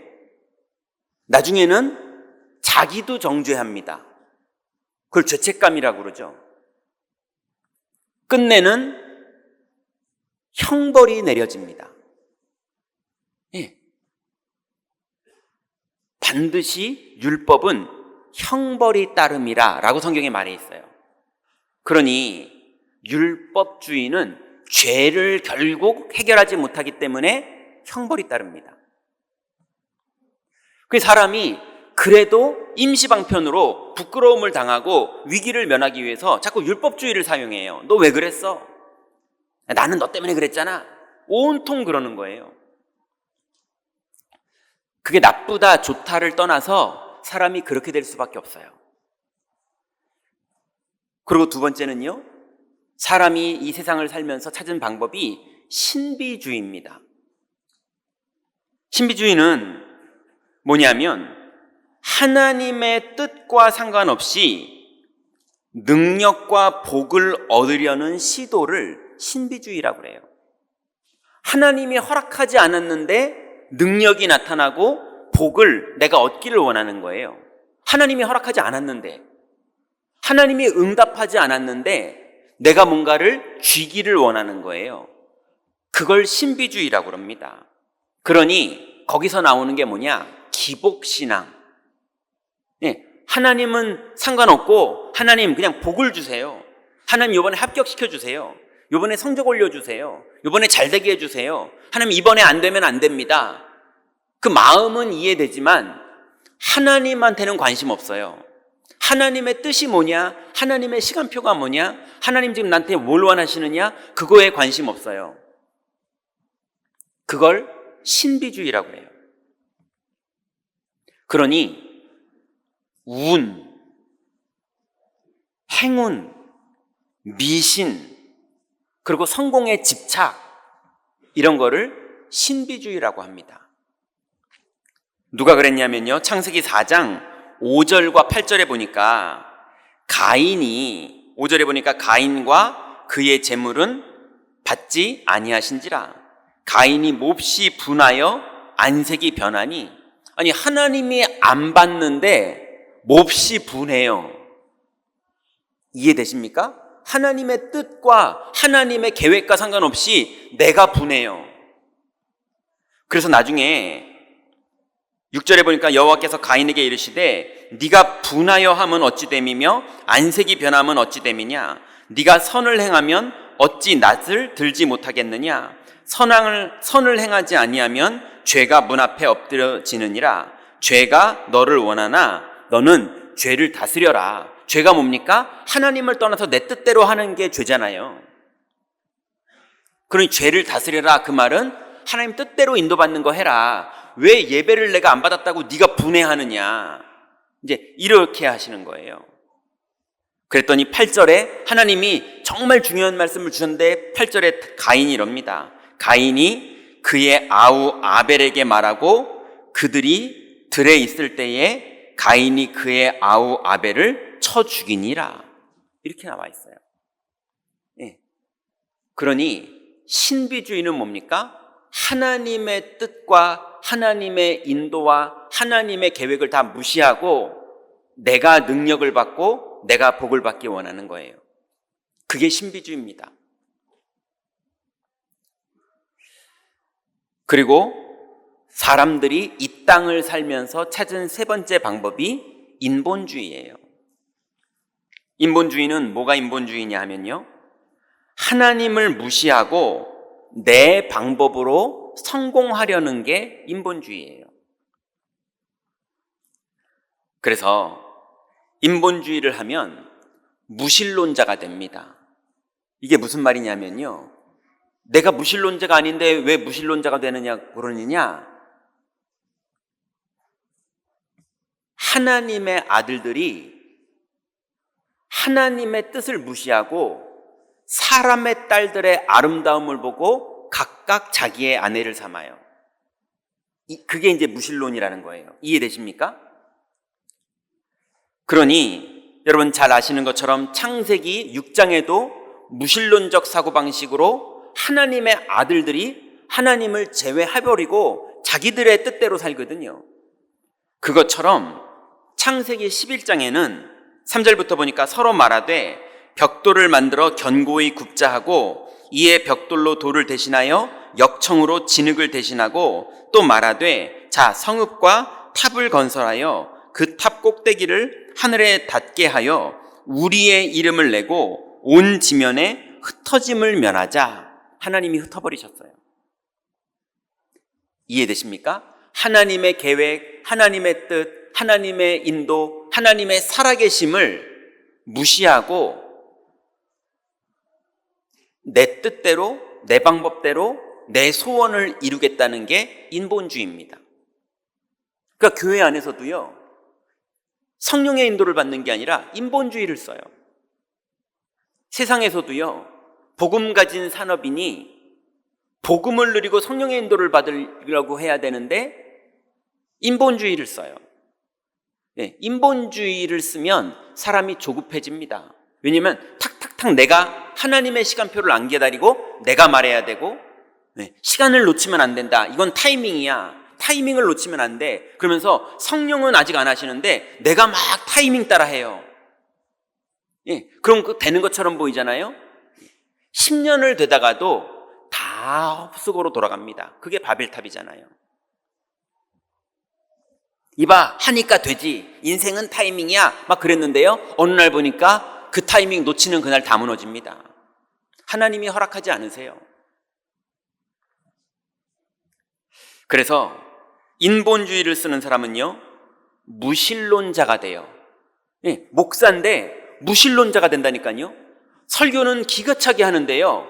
나중에는 자기도 정죄합니다. 그걸 죄책감이라고 그러죠. 끝내는 형벌이 내려집니다. 예. 반드시 율법은 형벌이 따름이라 라고 성경에 말해 있어요. 그러니 율법주의는 죄를 결국 해결하지 못하기 때문에 형벌이 따릅니다. 그 사람이 그래도 임시방편으로 부끄러움을 당하고 위기를 면하기 위해서 자꾸 율법주의를 사용해요. 너 왜 그랬어? 나는 너 때문에 그랬잖아. 온통 그러는 거예요. 그게 나쁘다 좋다를 떠나서 사람이 그렇게 될 수밖에 없어요. 그리고 두 번째는요, 사람이 이 세상을 살면서 찾은 방법이 신비주의입니다. 신비주의는 뭐냐면 하나님의 뜻과 상관없이 능력과 복을 얻으려는 시도를 신비주의라고 그래요. 하나님이 허락하지 않았는데 능력이 나타나고 복을 내가 얻기를 원하는 거예요. 하나님이 허락하지 않았는데, 하나님이 응답하지 않았는데 내가 뭔가를 쥐기를 원하는 거예요. 그걸 신비주의라고 합니다. 그러니 거기서 나오는 게 뭐냐? 기복신앙. 네, 하나님은 상관없고 하나님 그냥 복을 주세요. 하나님 이번에 합격시켜 주세요. 이번에 성적 올려주세요. 이번에 잘되게 해주세요. 하나님 이번에 안 되면 안 됩니다. 그 마음은 이해되지만 하나님한테는 관심 없어요. 하나님의 뜻이 뭐냐? 하나님의 시간표가 뭐냐? 하나님 지금 나한테 뭘 원하시느냐? 그거에 관심 없어요. 그걸 신비주의라고 해요. 그러니 운, 행운, 미신, 그리고 성공의 집착, 이런 거를 신비주의라고 합니다. 누가 그랬냐면요, 창세기 4장 5절과 8절에 보니까 가인이, 5절에 보니까 가인과 그의 재물은 받지 아니하신지라. 가인이 몹시 분하여 안색이 변하니, 아니 하나님이 안 받는데 몹시 분해요. 이해되십니까? 하나님의 뜻과 하나님의 계획과 상관없이 내가 분해요. 그래서 나중에 6절에 보니까 여호와께서 가인에게 이르시되 네가 분하여 함은 어찌 됨이며 안색이 변함은 어찌 됨이냐? 네가 선을 행하면 어찌 낯을 들지 못하겠느냐? 선을 행하지 아니하면 죄가 문 앞에 엎드려지느니라. 죄가 너를 원하나 너는 죄를 다스려라. 죄가 뭡니까? 하나님을 떠나서 내 뜻대로 하는 게 죄잖아요. 그러니 죄를 다스려라, 그 말은 하나님 뜻대로 인도받는 거 해라. 왜 예배를 내가 안 받았다고 네가 분해하느냐, 이제 이렇게 하시는 거예요. 그랬더니 8절에 하나님이 정말 중요한 말씀을 주셨는데 8절에 가인이 이럽니다. 가인이 그의 아우 아벨에게 말하고 그들이 들에 있을 때에 가인이 그의 아우 아벨을 쳐 죽이니라. 이렇게 나와 있어요. 예. 그러니 신비주의는 뭡니까? 하나님의 뜻과 하나님의 인도와 하나님의 계획을 다 무시하고 내가 능력을 받고 내가 복을 받기 원하는 거예요. 그게 신비주의입니다. 그리고 사람들이 이 땅을 살면서 찾은 세 번째 방법이 인본주의예요. 인본주의는 뭐가 인본주의냐 하면요, 하나님을 무시하고 내 방법으로 성공하려는 게 인본주의예요. 그래서 인본주의를 하면 무신론자가 됩니다. 이게 무슨 말이냐면요, 내가 무신론자가 아닌데 왜 무신론자가 되느냐 그러느냐, 하나님의 아들들이 하나님의 뜻을 무시하고 사람의 딸들의 아름다움을 보고 각각 자기의 아내를 삼아요. 그게 이제 무신론이라는 거예요. 이해되십니까? 그러니 여러분 잘 아시는 것처럼 창세기 6장에도 무신론적 사고방식으로 하나님의 아들들이 하나님을 제외해버리고 자기들의 뜻대로 살거든요. 그것처럼 창세기 11장에는 3절부터 보니까 서로 말하되 벽돌을 만들어 견고히 굽자 하고 이에 벽돌로 돌을 대신하여 역청으로 진흙을 대신하고 또 말하되 자 성읍과 탑을 건설하여 그 탑 꼭대기를 하늘에 닿게 하여 우리의 이름을 내고 온 지면에 흩어짐을 면하자. 하나님이 흩어버리셨어요. 이해되십니까? 하나님의 계획, 하나님의 뜻, 하나님의 인도, 하나님의 살아계심을 무시하고 내 뜻대로, 내 방법대로 내 소원을 이루겠다는 게 인본주의입니다. 그러니까 교회 안에서도요, 성령의 인도를 받는 게 아니라 인본주의를 써요. 세상에서도요, 복음 가진 산업인이 복음을 누리고 성령의 인도를 받으려고 해야 되는데 인본주의를 써요. 네, 인본주의를 쓰면 사람이 조급해집니다. 왜냐하면 탁탁탁 내가 하나님의 시간표를 안 기다리고 내가 말해야 되고, 네, 시간을 놓치면 안 된다. 이건 타이밍이야. 타이밍을 놓치면 안 돼. 그러면서 성령은 아직 안 하시는데 내가 막 타이밍 따라 해요. 예, 그럼 되는 것처럼 보이잖아요. 10년을 되다가도 다 헛수고로 돌아갑니다. 그게 바벨탑이잖아요. 이봐, 하니까 되지. 인생은 타이밍이야. 막 그랬는데요, 어느 날 보니까 그 타이밍 놓치는 그날 다 무너집니다. 하나님이 허락하지 않으세요. 그래서 인본주의를 쓰는 사람은요, 무신론자가 돼요. 예, 목사인데 무신론자가 된다니까요. 설교는 기가 차게 하는데요,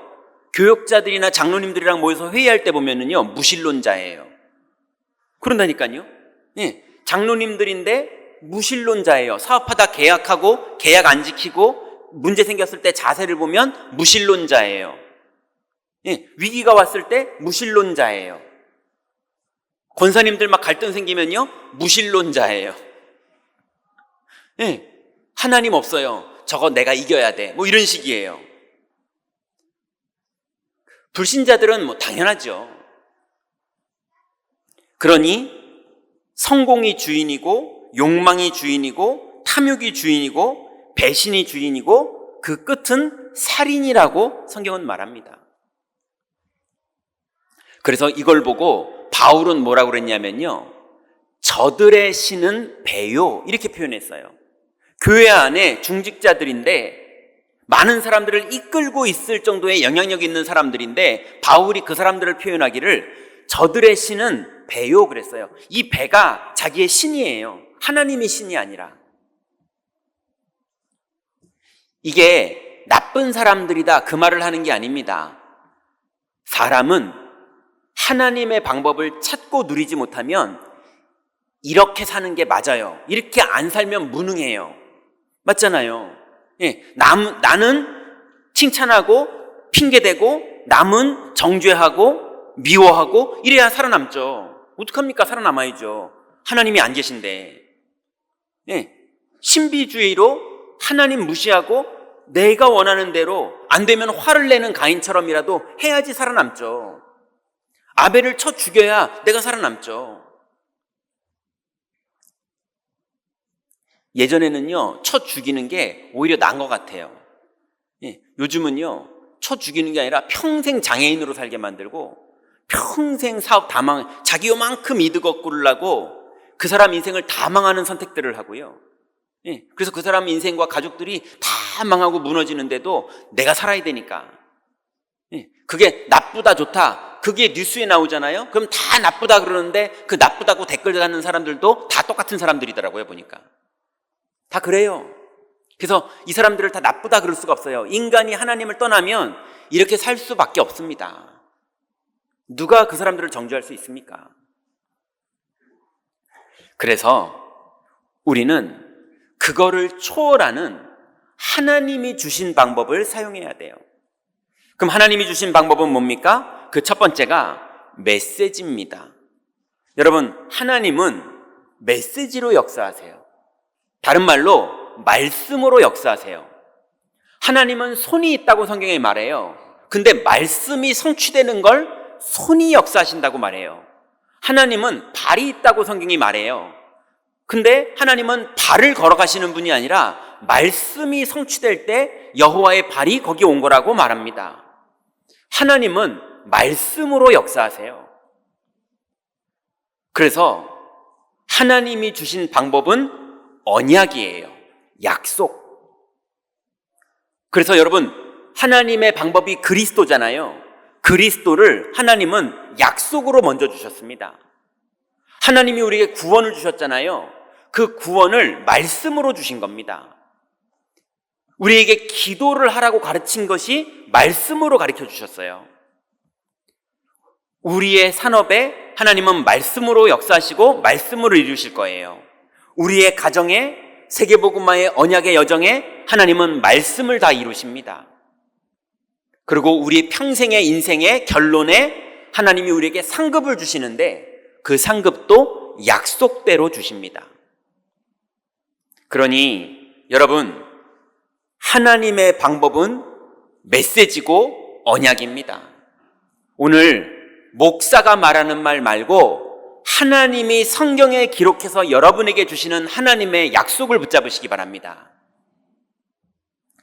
교역자들이나 장로님들이랑 모여서 회의할 때 보면은요, 무신론자예요. 그런다니까요. 예, 장로님들인데 무신론자예요. 사업하다 계약하고 계약 안 지키고 문제 생겼을 때 자세를 보면 무신론자예요. 예, 위기가 왔을 때 무신론자예요. 권사님들 막 갈등 생기면요, 무신론자예요. 예, 하나님 없어요. 저거 내가 이겨야 돼. 뭐 이런 식이에요. 불신자들은 뭐 당연하죠. 그러니 성공이 주인이고 욕망이 주인이고 탐욕이 주인이고 배신이 주인이고 그 끝은 살인이라고 성경은 말합니다. 그래서 이걸 보고 바울은 뭐라고 그랬냐면요, 저들의 신은 배요, 이렇게 표현했어요. 교회 안에 중직자들인데 많은 사람들을 이끌고 있을 정도의 영향력 있는 사람들인데 바울이 그 사람들을 표현하기를 저들의 신은 배요 그랬어요. 이 배가 자기의 신이에요. 하나님이 신이 아니라. 이게 나쁜 사람들이다 그 말을 하는 게 아닙니다. 사람은 하나님의 방법을 찾고 누리지 못하면 이렇게 사는 게 맞아요. 이렇게 안 살면 무능해요. 맞잖아요. 예, 나는 칭찬하고 핑계대고 남은 정죄하고 미워하고 이래야 살아남죠. 어떡합니까? 살아남아야죠. 하나님이 안 계신데. 예, 신비주의로 하나님 무시하고 내가 원하는 대로 안 되면 화를 내는 가인처럼이라도 해야지 살아남죠. 아벨을 쳐 죽여야 내가 살아남죠. 예전에는요, 쳐 죽이는 게 오히려 나은 것 같아요. 예, 요즘은요, 쳐 죽이는 게 아니라 평생 장애인으로 살게 만들고 평생 사업 다 자기 요만큼 이득 얻으려고 그 사람 인생을 다 망하는 선택들을 하고요. 예, 그래서 그 사람 인생과 가족들이 다 망하고 무너지는데도 내가 살아야 되니까. 예, 그게 나쁘다 좋다 그게 뉴스에 나오잖아요. 그럼 다 나쁘다 그러는데 그 나쁘다고 댓글 다는 사람들도 다 똑같은 사람들이더라고요, 보니까. 다 그래요. 그래서 이 사람들을 다 나쁘다 그럴 수가 없어요. 인간이 하나님을 떠나면 이렇게 살 수밖에 없습니다. 누가 그 사람들을 정죄할 수 있습니까? 그래서 우리는 그거를 초월하는 하나님이 주신 방법을 사용해야 돼요. 그럼 하나님이 주신 방법은 뭡니까? 그 첫 번째가 메시지입니다. 여러분, 하나님은 메시지로 역사하세요. 다른 말로 말씀으로 역사하세요. 하나님은 손이 있다고 성경에 말해요. 근데 말씀이 성취되는 걸 손이 역사하신다고 말해요. 하나님은 발이 있다고 성경이 말해요. 근데 하나님은 발을 걸어가시는 분이 아니라 말씀이 성취될 때 여호와의 발이 거기 온 거라고 말합니다. 하나님은 말씀으로 역사하세요. 그래서 하나님이 주신 방법은 언약이에요. 약속. 그래서 여러분, 하나님의 방법이 그리스도잖아요. 그리스도를 하나님은 약속으로 먼저 주셨습니다. 하나님이 우리에게 구원을 주셨잖아요. 그 구원을 말씀으로 주신 겁니다. 우리에게 기도를 하라고 가르친 것이 말씀으로 가르쳐 주셨어요. 우리의 산업에 하나님은 말씀으로 역사하시고 말씀으로 이루실 거예요. 우리의 가정에, 세계복음화의 언약의 여정에 하나님은 말씀을 다 이루십니다. 그리고 우리 평생의 인생의 결론에 하나님이 우리에게 상급을 주시는데 그 상급도 약속대로 주십니다. 그러니 여러분, 하나님의 방법은 메시지고 언약입니다. 오늘 목사가 말하는 말 말고 하나님이 성경에 기록해서 여러분에게 주시는 하나님의 약속을 붙잡으시기 바랍니다.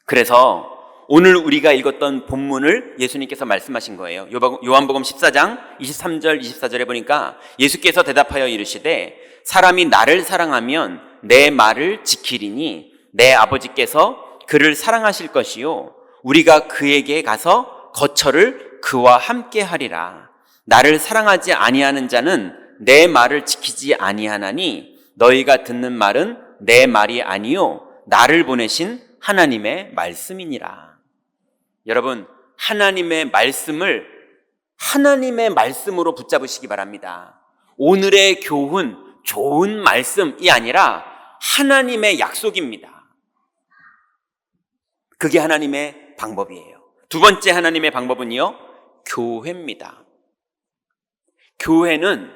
그래서 오늘 우리가 읽었던 본문을 예수님께서 말씀하신 거예요. 요한복음 14장 23절 24절에 보니까 예수께서 대답하여 이르시되 사람이 나를 사랑하면 내 말을 지키리니 내 아버지께서 그를 사랑하실 것이요 우리가 그에게 가서 거처를 그와 함께 하리라. 나를 사랑하지 아니하는 자는 내 말을 지키지 아니하나니 너희가 듣는 말은 내 말이 아니요 나를 보내신 하나님의 말씀이니라. 여러분, 하나님의 말씀을 하나님의 말씀으로 붙잡으시기 바랍니다. 오늘의 교훈, 좋은 말씀이 아니라 하나님의 약속입니다. 그게 하나님의 방법이에요. 두 번째 하나님의 방법은요, 교회입니다. 교회는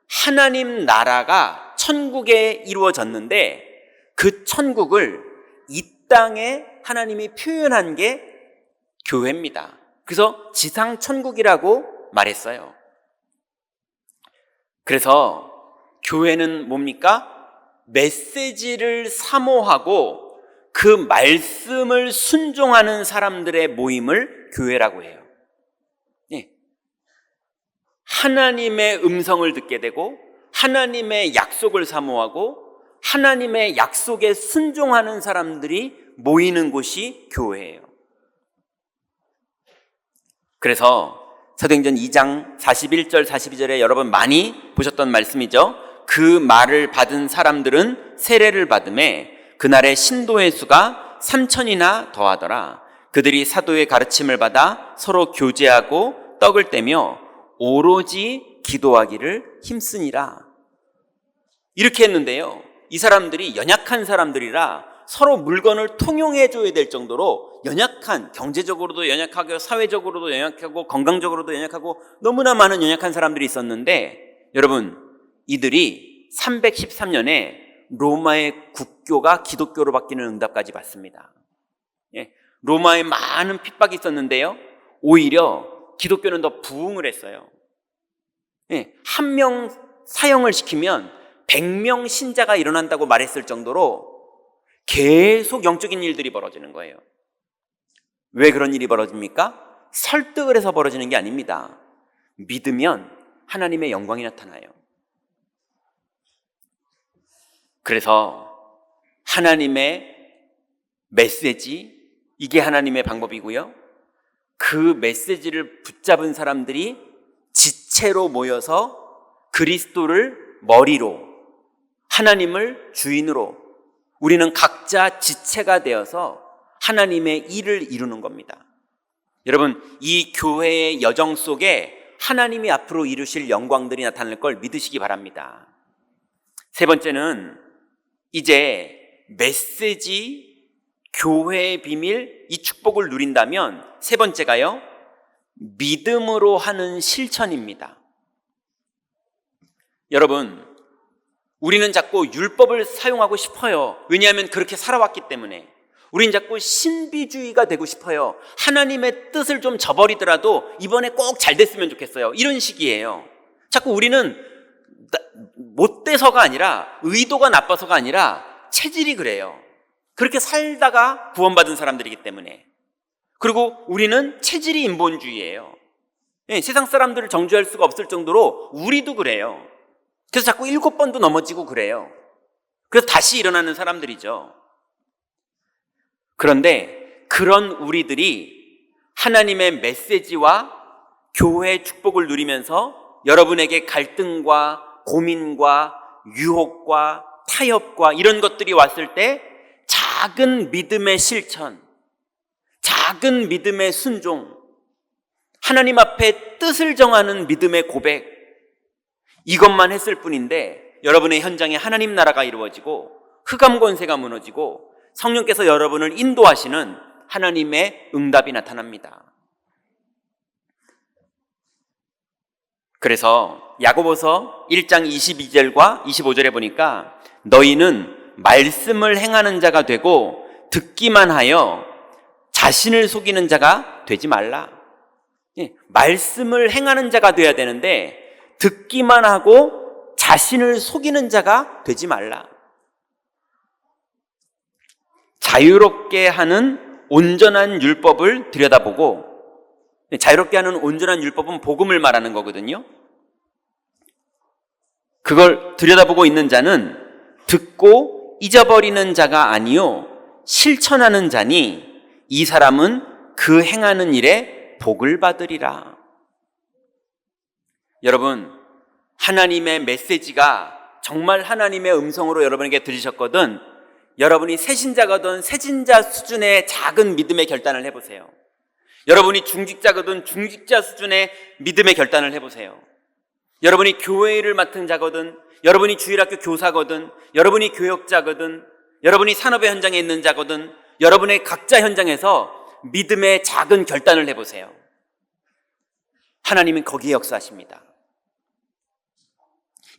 하나님 나라가 천국에 이루어졌는데 그 천국을 이 땅에 하나님이 표현한 게 교회입니다. 그래서 지상 천국이라고 말했어요. 그래서 교회는 뭡니까? 메시지를 사모하고 그 말씀을 순종하는 사람들의 모임을 교회라고 해요. 예. 하나님의 음성을 듣게 되고 하나님의 약속을 사모하고 하나님의 약속에 순종하는 사람들이 모이는 곳이 교회예요. 그래서 사도행전 2장 41절 42절에 여러분 많이 보셨던 말씀이죠. 그 말을 받은 사람들은 세례를 받음에 그날의 신도의 수가 3,000이나 더하더라. 그들이 사도의 가르침을 받아 서로 교제하고 떡을 떼며 오로지 기도하기를 힘쓰니라. 이렇게 했는데요, 이 사람들이 연약한 사람들이라 서로 물건을 통용해줘야 될 정도로 연약한, 경제적으로도 연약하고 사회적으로도 연약하고 건강적으로도 연약하고 너무나 많은 연약한 사람들이 있었는데, 여러분, 이들이 313년에 로마의 국교가 기독교로 바뀌는 응답까지 받습니다. 예, 로마에 많은 핍박이 있었는데요, 오히려 기독교는 더 부흥을 했어요. 한 명 사형을 시키면 100명 신자가 일어난다고 말했을 정도로 계속 영적인 일들이 벌어지는 거예요. 왜 그런 일이 벌어집니까? 설득을 해서 벌어지는 게 아닙니다. 믿으면 하나님의 영광이 나타나요. 그래서 하나님의 메시지, 이게 하나님의 방법이고요. 그 메시지를 붙잡은 사람들이 지체로 모여서 그리스도를 머리로, 하나님을 주인으로, 우리는 각자 지체가 되어서 하나님의 일을 이루는 겁니다. 여러분, 이 교회의 여정 속에 하나님이 앞으로 이루실 영광들이 나타날 걸 믿으시기 바랍니다. 세 번째는 이제 메시지, 교회의 비밀, 이 축복을 누린다면 세 번째가요, 믿음으로 하는 실천입니다. 여러분, 우리는 자꾸 율법을 사용하고 싶어요. 왜냐하면 그렇게 살아왔기 때문에. 우린 자꾸 신비주의가 되고 싶어요. 하나님의 뜻을 좀 저버리더라도 이번에 꼭 잘 됐으면 좋겠어요. 이런 식이에요. 자꾸 우리는 못돼서가 아니라, 의도가 나빠서가 아니라 체질이 그래요. 그렇게 살다가 구원받은 사람들이기 때문에. 그리고 우리는 체질이 인본주의예요. 세상 사람들을 정죄할 수가 없을 정도로 우리도 그래요. 그래서 자꾸 7번도 넘어지고 그래요. 그래서 다시 일어나는 사람들이죠. 그런데 그런 우리들이 하나님의 메시지와 교회의 축복을 누리면서 여러분에게 갈등과 고민과 유혹과 타협과 이런 것들이 왔을 때 작은 믿음의 실천, 작은 믿음의 순종, 하나님 앞에 뜻을 정하는 믿음의 고백, 이것만 했을 뿐인데 여러분의 현장에 하나님 나라가 이루어지고 흑암 권세가 무너지고 성령께서 여러분을 인도하시는 하나님의 응답이 나타납니다. 그래서 야고보서 1장 22절과 25절에 보니까 너희는 말씀을 행하는 자가 되고 듣기만 하여 자신을 속이는 자가 되지 말라. 말씀을 행하는 자가 돼야 되는데 듣기만 하고 자신을 속이는 자가 되지 말라. 자유롭게 하는 온전한 율법을 들여다보고, 자유롭게 하는 온전한 율법은 복음을 말하는 거거든요. 그걸 들여다보고 있는 자는 듣고 잊어버리는 자가 아니요 실천하는 자니 이 사람은 그 행하는 일에 복을 받으리라. 여러분, 하나님의 메시지가 정말 하나님의 음성으로 여러분에게 들으셨거든 여러분이 새신자거든 새신자 수준의 작은 믿음의 결단을 해보세요. 여러분이 중직자거든 중직자 수준의 믿음의 결단을 해보세요. 여러분이 교회를 맡은 자거든, 여러분이 주일학교 교사거든, 여러분이 교역자거든, 여러분이 산업의 현장에 있는 자거든, 여러분의 각자 현장에서 믿음의 작은 결단을 해보세요. 하나님은 거기에 역사하십니다.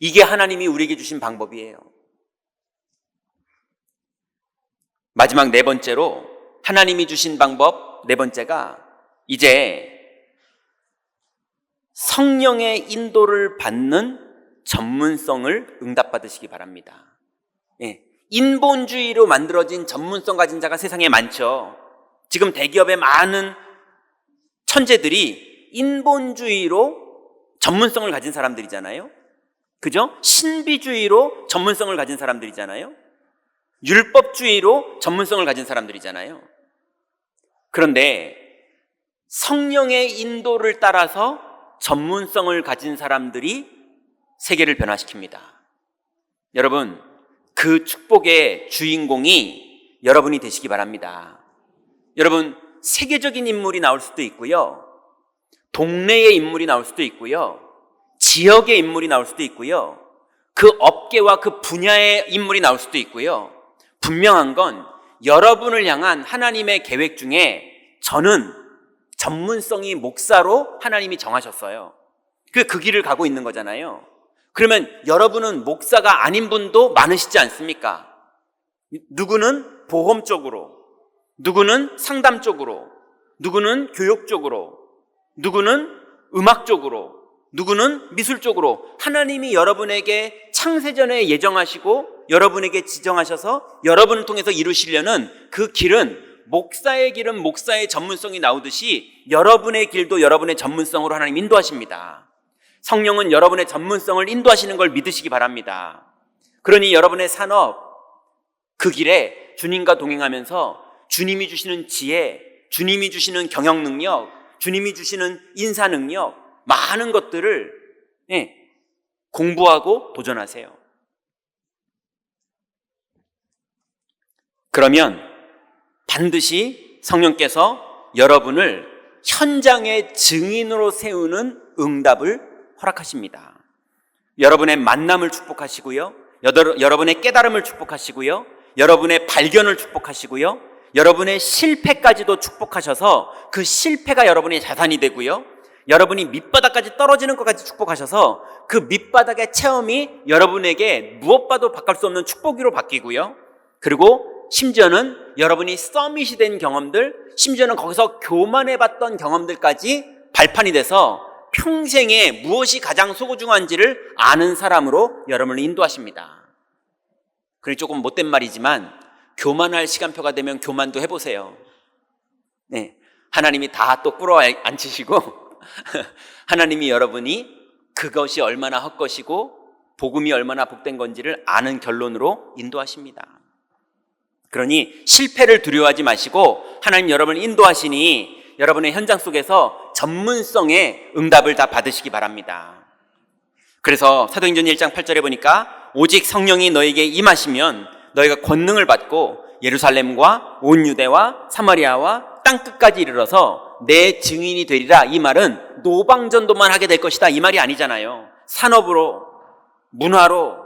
이게 하나님이 우리에게 주신 방법이에요. 마지막 네 번째로 하나님이 주신 방법 네 번째가 이제 성령의 인도를 받는 전문성을 응답받으시기 바랍니다. 인본주의로 만들어진 전문성 가진 자가 세상에 많죠. 지금 대기업의 많은 천재들이 인본주의로 전문성을 가진 사람들이잖아요. 그죠? 신비주의로 전문성을 가진 사람들이잖아요. 율법주의로 전문성을 가진 사람들이잖아요. 그런데 성령의 인도를 따라서 전문성을 가진 사람들이 세계를 변화시킵니다. 여러분, 그 축복의 주인공이 여러분이 되시기 바랍니다. 여러분, 세계적인 인물이 나올 수도 있고요, 동네의 인물이 나올 수도 있고요, 지역의 인물이 나올 수도 있고요, 그 업계와 그 분야의 인물이 나올 수도 있고요. 분명한 건 여러분을 향한 하나님의 계획 중에 저는 전문성이 목사로 하나님이 정하셨어요. 그 길을 가고 있는 거잖아요. 그러면 여러분은 목사가 아닌 분도 많으시지 않습니까? 누구는 보험 쪽으로, 누구는 상담 쪽으로, 누구는 교육 쪽으로, 누구는 음악 쪽으로, 누구는 미술적으로 하나님이 여러분에게 창세전에 예정하시고 여러분에게 지정하셔서 여러분을 통해서 이루시려는 그 길은 목사의 길은 목사의 전문성이 나오듯이 여러분의 길도 여러분의 전문성으로 하나님 인도하십니다. 성령은 여러분의 전문성을 인도하시는 걸 믿으시기 바랍니다. 그러니 여러분의 산업, 그 길에 주님과 동행하면서 주님이 주시는 지혜, 주님이 주시는 경영 능력, 주님이 주시는 인사 능력, 많은 것들을 공부하고 도전하세요. 그러면 반드시 성령께서 여러분을 현장의 증인으로 세우는 응답을 허락하십니다. 여러분의 만남을 축복하시고요. 여러분의 깨달음을 축복하시고요. 여러분의 발견을 축복하시고요. 여러분의 실패까지도 축복하셔서 그 실패가 여러분의 자산이 되고요. 여러분이 밑바닥까지 떨어지는 것까지 축복하셔서 그 밑바닥의 체험이 여러분에게 무엇과도 바꿀 수 없는 축복으로 바뀌고요. 그리고 심지어는 여러분이 서밋이 된 경험들, 심지어는 거기서 교만해봤던 경험들까지 발판이 돼서 평생에 무엇이 가장 소중한지를 아는 사람으로 여러분을 인도하십니다. 그게 조금 못된 말이지만 교만할 시간표가 되면 교만도 해보세요. 하나님이 다 또 끌어안치시고 하나님이 여러분이 그것이 얼마나 헛것이고 복음이 얼마나 복된 건지를 아는 결론으로 인도하십니다. 그러니 실패를 두려워하지 마시고 하나님 여러분을 인도하시니 여러분의 현장 속에서 전문성의 응답을 다 받으시기 바랍니다. 그래서 사도행전 1장 8절에 보니까 오직 성령이 너에게 임하시면 너희가 권능을 받고 예루살렘과 온 유대와 사마리아와 땅끝까지 이르러서 내 증인이 되리라. 이 말은 노방전도만 하게 될 것이다 이 말이 아니잖아요. 산업으로, 문화로,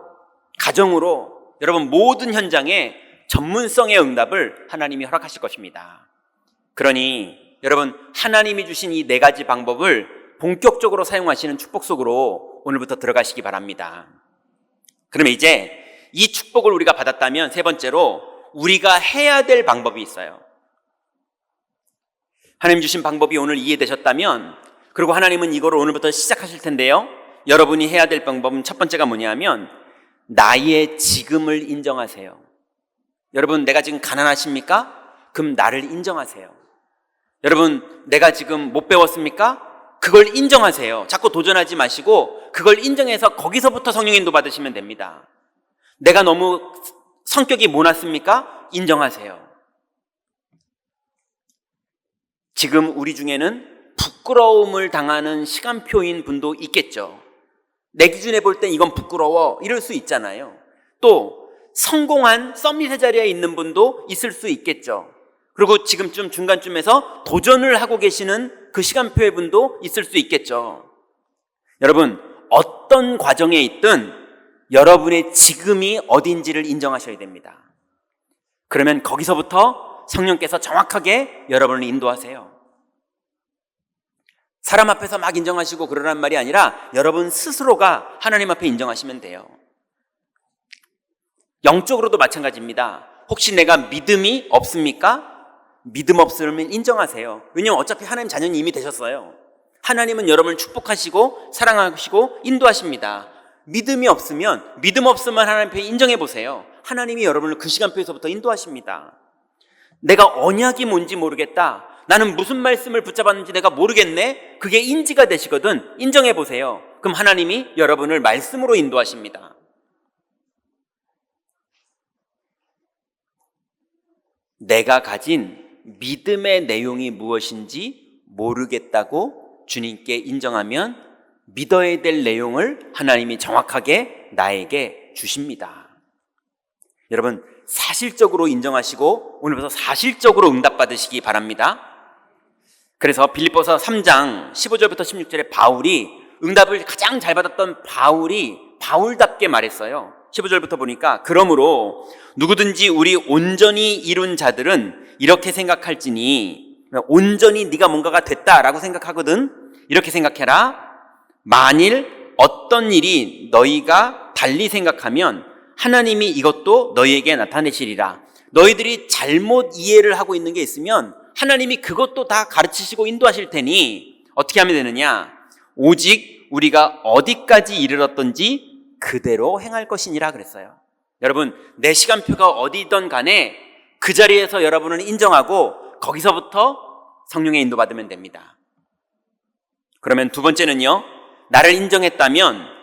가정으로 여러분 모든 현장에 전문성의 응답을 하나님이 허락하실 것입니다. 그러니 여러분 하나님이 주신 이 4가지 방법을 본격적으로 사용하시는 축복 속으로 오늘부터 들어가시기 바랍니다. 그러면 이제 이 축복을 우리가 받았다면 세 번째로 우리가 해야 될 방법이 있어요. 하나님 주신 방법이 오늘 이해되셨다면, 그리고 하나님은 이거를 오늘부터 시작하실 텐데요. 여러분이 해야 될 방법은 첫 번째가 뭐냐면 나의 지금을 인정하세요. 여러분 내가 지금 가난하십니까? 그럼 나를 인정하세요. 여러분 내가 지금 못 배웠습니까? 그걸 인정하세요. 자꾸 도전하지 마시고 그걸 인정해서 거기서부터 성령 인도 받으시면 됩니다. 내가 너무 성격이 모났습니까? 인정하세요. 지금 우리 중에는 부끄러움을 당하는 시간표인 분도 있겠죠. 내 기준에 볼 땐 이건 부끄러워 이럴 수 있잖아요. 또 성공한 서밋의 자리에 있는 분도 있을 수 있겠죠. 그리고 지금쯤 중간쯤에서 도전을 하고 계시는 그 시간표의 분도 있을 수 있겠죠. 여러분 어떤 과정에 있든 여러분의 지금이 어딘지를 인정하셔야 됩니다. 그러면 거기서부터 성령께서 정확하게 여러분을 인도하세요. 사람 앞에서 막 인정하시고 그러란 말이 아니라 여러분 스스로가 하나님 앞에 인정하시면 돼요. 영적으로도 마찬가지입니다. 혹시 내가 믿음이 없습니까? 믿음 없으면 인정하세요. 왜냐하면 어차피 하나님 자녀는 이미 되셨어요. 하나님은 여러분을 축복하시고 사랑하시고 인도하십니다. 믿음 없으면 하나님 앞에 인정해 보세요. 하나님이 여러분을 그 시간표에서부터 인도하십니다. 내가 언약이 뭔지 모르겠다. 나는 무슨 말씀을 붙잡았는지 내가 모르겠네. 그게 인지가 되시거든 인정해 보세요. 그럼 하나님이 여러분을 말씀으로 인도하십니다. 내가 가진 믿음의 내용이 무엇인지 모르겠다고 주님께 인정하면 믿어야 될 내용을 하나님이 정확하게 나에게 주십니다. 여러분 사실적으로 인정하시고 오늘부터 사실적으로 응답받으시기 바랍니다. 그래서 빌립보서 3장 15절부터 16절에 바울이 응답을 가장 잘 받았던 바울이 바울답게 말했어요. 15절부터 보니까 그러므로 누구든지 우리 온전히 이룬 자들은 이렇게 생각할지니, 온전히 네가 뭔가가 됐다라고 생각하거든. 이렇게 생각해라. 만일 어떤 일이 너희가 달리 생각하면 하나님이 이것도 너희에게 나타내시리라. 너희들이 잘못 이해를 하고 있는 게 있으면 하나님이 그것도 다 가르치시고 인도하실 테니 어떻게 하면 되느냐? 오직 우리가 어디까지 이르렀던지 그대로 행할 것이니라 그랬어요. 여러분, 내 시간표가 어디든 간에 그 자리에서 여러분을 인정하고 거기서부터 성령의 인도받으면 됩니다. 그러면 두 번째는요, 나를 인정했다면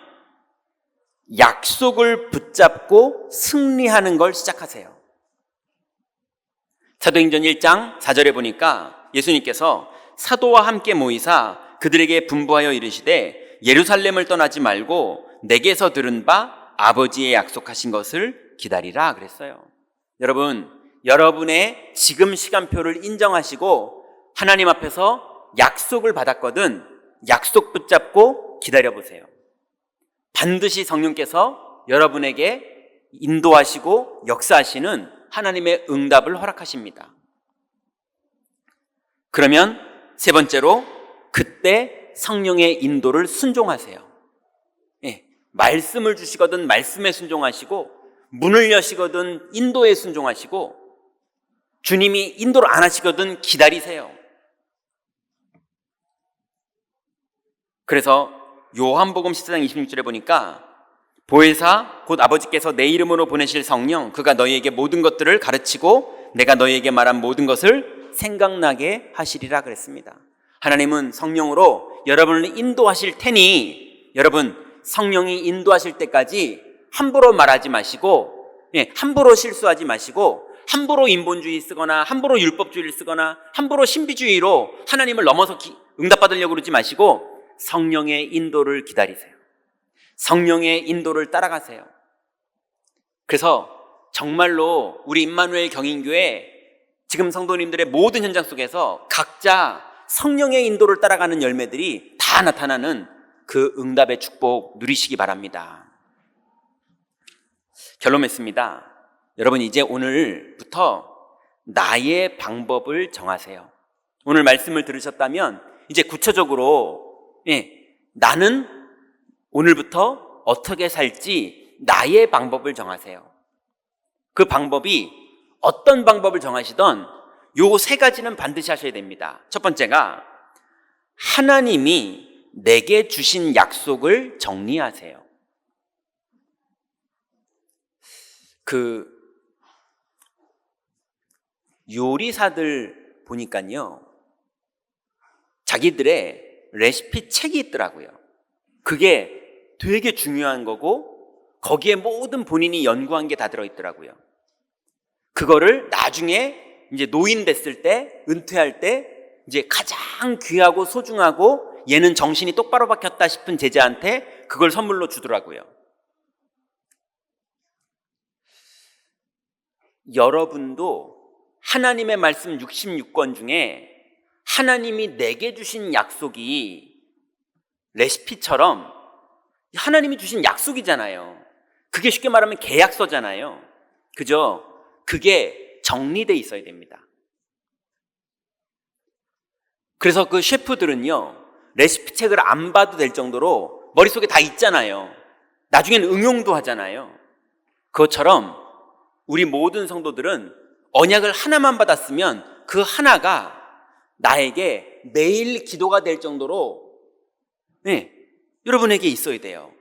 약속을 붙잡고 승리하는 걸 시작하세요. 사도행전 1장 4절에 보니까 예수님께서 사도와 함께 모이사 그들에게 분부하여 이르시되 예루살렘을 떠나지 말고 내게서 들은 바 아버지의 약속하신 것을 기다리라 그랬어요. 여러분, 여러분의 지금 시간표를 인정하시고 하나님 앞에서 약속을 받았거든 약속 붙잡고 기다려보세요. 반드시 성령께서 여러분에게 인도하시고 역사하시는 하나님의 응답을 허락하십니다. 그러면 세 번째로, 그때 성령의 인도를 순종하세요. 말씀을 주시거든 말씀에 순종하시고, 문을 여시거든 인도에 순종하시고, 주님이 인도를 안 하시거든 기다리세요. 그래서 요한복음 14장 26절에 보니까 보혜사 곧 아버지께서 내 이름으로 보내실 성령, 그가 너희에게 모든 것들을 가르치고 내가 너희에게 말한 모든 것을 생각나게 하시리라 그랬습니다. 하나님은 성령으로 여러분을 인도하실 테니, 여러분 성령이 인도하실 때까지 함부로 말하지 마시고, 함부로 실수하지 마시고, 함부로 인본주의 쓰거나 함부로 율법주의를 쓰거나 함부로 신비주의로 하나님을 넘어서 응답받으려고 그러지 마시고 성령의 인도를 기다리세요. 성령의 인도를 따라가세요. 그래서 정말로 우리 임마누엘 경인교회 지금 성도님들의 모든 현장 속에서 각자 성령의 인도를 따라가는 열매들이 다 나타나는 그 응답의 축복 누리시기 바랍니다. 결론 맺습니다. 여러분, 이제 오늘부터 나의 방법을 정하세요. 오늘 말씀을 들으셨다면 이제 구체적으로 나는 오늘부터 어떻게 살지 나의 방법을 정하세요. 그 방법이 어떤 방법을 정하시던 요 세 가지는 반드시 하셔야 됩니다. 첫 번째가 하나님이 내게 주신 약속을 정리하세요. 그 요리사들 보니까요, 자기들의 레시피 책이 있더라고요. 그게 되게 중요한 거고 거기에 모든 본인이 연구한 게 다 들어있더라고요. 그거를 나중에 이제 노인 됐을 때, 은퇴할 때 이제 가장 귀하고 소중하고 얘는 정신이 똑바로 박혔다 싶은 제자한테 그걸 선물로 주더라고요. 여러분도 하나님의 말씀 66권 중에 하나님이 내게 주신 약속이 레시피처럼 하나님이 주신 약속이잖아요. 그게 쉽게 말하면 계약서잖아요. 그죠? 그게 정리되어 있어야 됩니다. 그래서 그 셰프들은요, 레시피 책을 안 봐도 될 정도로 머릿속에 다 있잖아요. 나중에는 응용도 하잖아요. 그것처럼 우리 모든 성도들은 언약을 하나만 받았으면 그 하나가 나에게 매일 기도가 될 정도로 여러분에게 있어야 돼요.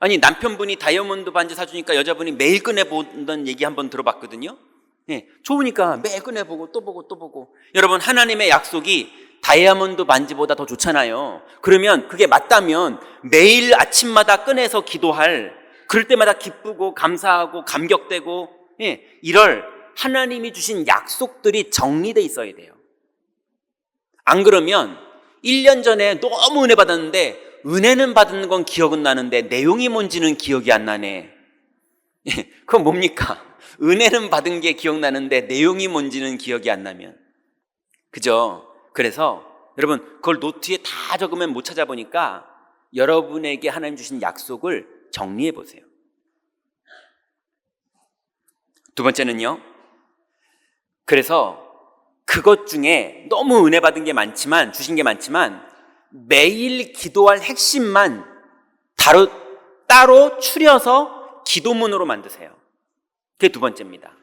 아니, 남편분이 다이아몬드 반지 사주니까 여자분이 매일 꺼내본다는 얘기 한번 들어봤거든요. 좋으니까 매일 꺼내보고 또 보고 또 보고. 여러분, 하나님의 약속이 다이아몬드 반지보다 더 좋잖아요. 그러면 그게 맞다면 매일 아침마다 꺼내서 기도할, 그럴 때마다 기쁘고 감사하고 감격되고 이럴 하나님이 주신 약속들이 정리되어 있어야 돼요. 안 그러면 1년 전에 너무 은혜 받았는데 은혜는 받은 건 기억은 나는데 내용이 뭔지는 기억이 안 나네. 그건 뭡니까? 은혜는 받은 게 기억나는데 내용이 뭔지는 기억이 안 나면. 그죠? 그래서 여러분, 그걸 노트에 다 적으면 못 찾아보니까 여러분에게 하나님 주신 약속을 정리해 보세요. 두 번째는요, 그래서 그것 중에 너무 은혜 받은 게 많지만, 주신 게 많지만 매일 기도할 핵심만 따로 추려서 기도문으로 만드세요. 그게 두 번째입니다.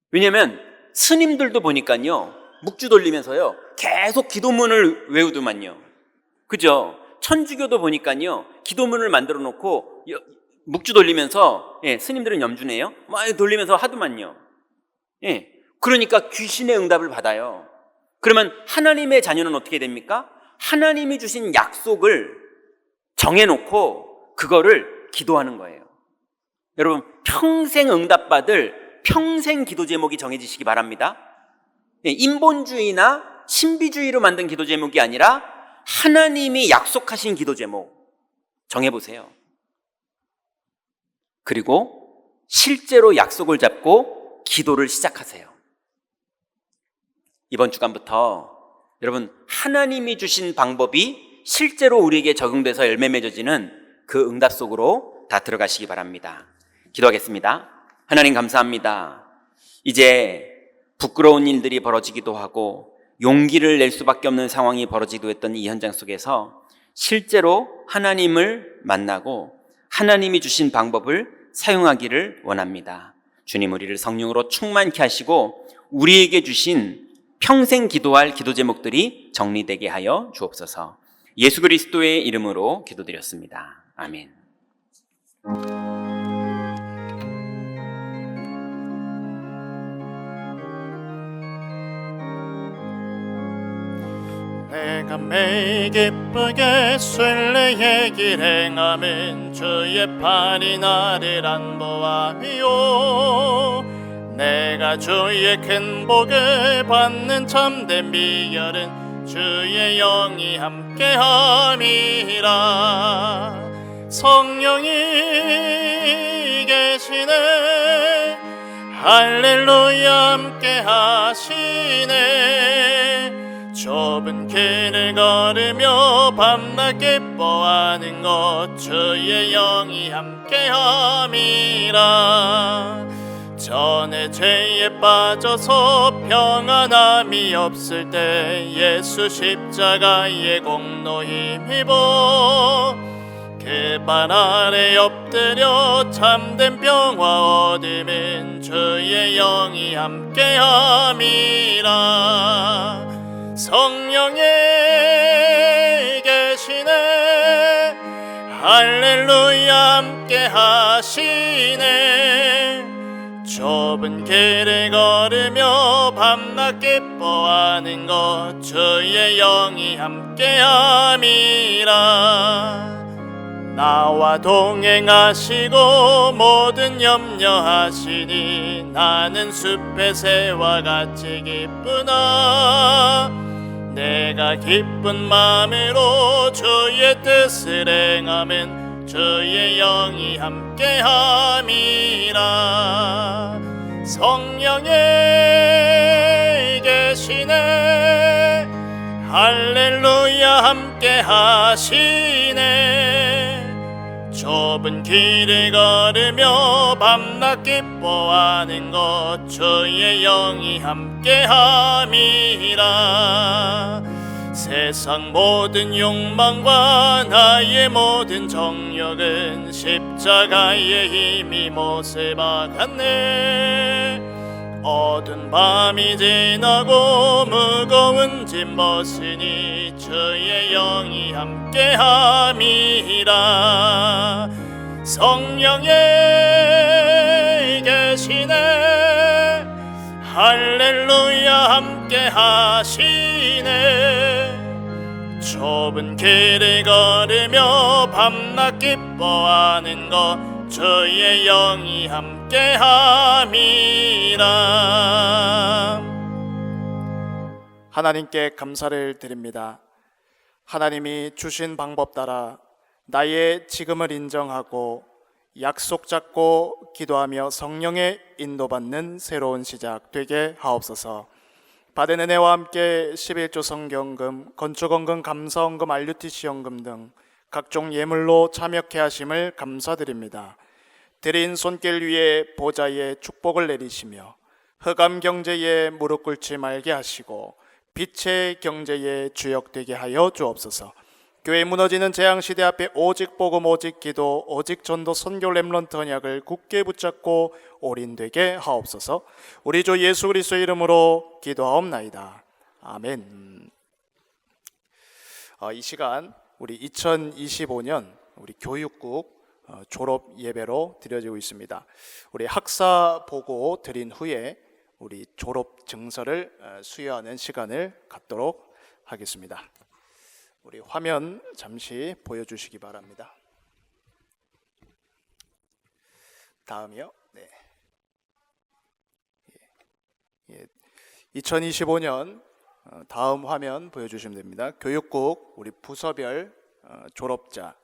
왜냐하면 스님들도 보니까요, 묵주 돌리면서요 계속 기도문을 외우더만요. 그죠? 천주교도 보니까요, 기도문을 만들어 놓고 묵주 돌리면서, 스님들은 염주네요. 막 돌리면서 하더만요. 그러니까 귀신의 응답을 받아요. 그러면 하나님의 자녀는 어떻게 됩니까? 하나님이 주신 약속을 정해놓고 그거를 기도하는 거예요. 여러분, 평생 응답받을 평생 기도 제목이 정해지시기 바랍니다. 인본주의나 신비주의로 만든 기도 제목이 아니라 하나님이 약속하신 기도 제목 정해보세요. 그리고 실제로 약속을 잡고 기도를 시작하세요. 이번 주간부터 여러분, 하나님이 주신 방법이 실제로 우리에게 적용돼서 열매 맺어지는 그 응답 속으로 다 들어가시기 바랍니다. 기도하겠습니다. 하나님 감사합니다. 이제 부끄러운 일들이 벌어지기도 하고 용기를 낼 수밖에 없는 상황이 벌어지기도 했던 이 현장 속에서 실제로 하나님을 만나고 하나님이 주신 방법을 사용하기를 원합니다. 주님, 우리를 성령으로 충만케 하시고 우리에게 주신 평생 기도할 기도 제목들이 정리되게 하여 주옵소서. 예수 그리스도의 이름으로 기도드렸습니다. 아멘. 내가 매일 기쁘게 순례의 길 행함은 주의 팔이 나를 안보하여 내가 주의 큰 복을 받는 참된 비결은 주의 영이 함께함이라. 성령이 계시네 할렐루야 함께하시네. 좁은 길을 걸으며 밤낮 기뻐하는 것 주의 영이 함께함이라. 전에 죄에 빠져서 평안함이 없을 때 예수 십자가의 공로 힘입어 그 발 아래 엎드려 참된 평화 얻음은 주의 영이 함께함이라. 성령이 계시네 할렐루야 함께하시네. 좁은 길을 걸으며 밤낮 기뻐하는 것 주의 영이 함께함이라. 나와 동행하시고 모든 염려하시니 나는 숲의 새와 같이 기쁘나. 내가 기쁜 마음으로 주의 뜻을 행함은 주의 영이 함께함이라. 성령이 계시네 할렐루야 함께하시네. 좁은 길을 걸으며 밤낮 기뻐하는 것 주의 영이 함께함이라. 세상 모든 욕망과 나의 모든 정욕은 십자가의 힘이 못을 박았네. 어두운 밤이 지나고 무거운 짐 벗으니 주의 영이 함께함이라. 성령이 계시네 할렐루야 함께하시네. 좁은 길을 걸으며 밤낮 기뻐하는 것 주의 영이 함께함이라. 하나님께 감사를 드립니다. 하나님이 주신 방법 따라 나의 지금을 인정하고 약속 잡고 기도하며 성령의 인도받는 새로운 시작 되게 하옵소서. 받은 은혜와 함께 11조 성경금, 건축원금, 감사원금, RUTC연금 등 각종 예물로 참여케 하심을 감사드립니다. 드린 손길 위에 보좌의 축복을 내리시며 흑암 경제에 무릎 꿇지 말게 하시고 빛의 경제에 주역되게 하여 주옵소서. 교회 무너지는 재앙시대 앞에 오직 복음, 오직 기도, 오직 전도, 선교, 렘넌트 언약을 굳게 붙잡고 올인되게 하옵소서. 우리 주 예수 그리스도의 이름으로 기도하옵나이다. 아멘. 이 시간 우리 2025년 우리 교육국 졸업 예배로 드려지고 있습니다. 우리 학사 보고 드린 후에 우리 졸업 증서를 수여하는 시간을 갖도록 하겠습니다. 우리 화면 잠시 보여주시기 바랍니다. 다음이요. 네. 2025년 다음 화면 보여주시면 됩니다. 교육국 우리 부서별 졸업자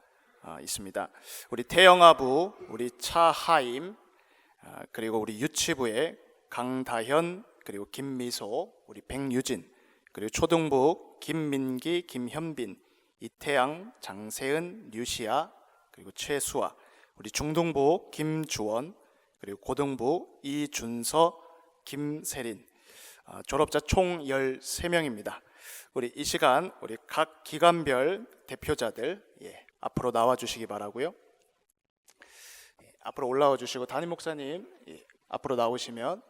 있습니다. 우리 태영아부 우리 차하임, 그리고 우리 유치부의 강다현, 그리고 김미소, 우리 백유진, 그리고 초등부 김민기, 김현빈, 이태양, 장세은, 류시아, 그리고 최수아, 우리 중등부 김주원, 그리고 고등부 이준서, 김세린, 졸업자 총 13명입니다. 우리 이 시간 우리 각 기관별 대표자들 앞으로 나와 주시기 바라고요. 앞으로 올라와 주시고 담임 목사님 앞으로 나오시면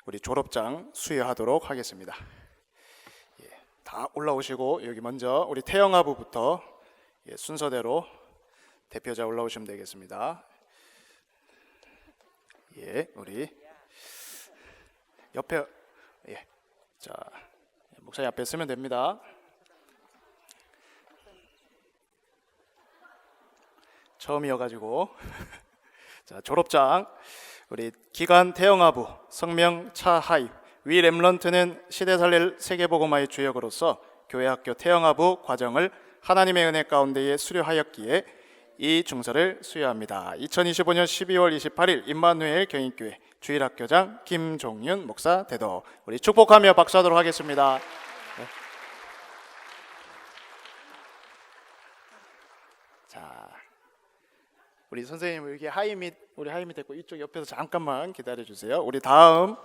우리 졸업장 수여하도록 하겠습니다. 다 올라오시고 여기 먼저 우리 태영아부부터 순서대로 대표자 올라오시면 되겠습니다. 우리 옆에 자 목사님 앞에 쓰면 됩니다. 처음이어가지고 자 졸업장 우리 기관 태영아부 성명 차하이 위 렘런트는 시대살릴 세계복음화의 주역으로서 교회학교 태영아부 과정을 하나님의 은혜 가운데에 수료하였기에 이 증서를 수여합니다. 2025년 12월 28일 임마누엘 경인교회 주일학교장 김종윤 목사 대도. 우리 축복하며 박수하도록 하겠습니다. 자, 우리 선생님 여기 하이밋 우리 하이밋 있고 이쪽 옆에서 잠깐만 기다려 주세요. 우리 다음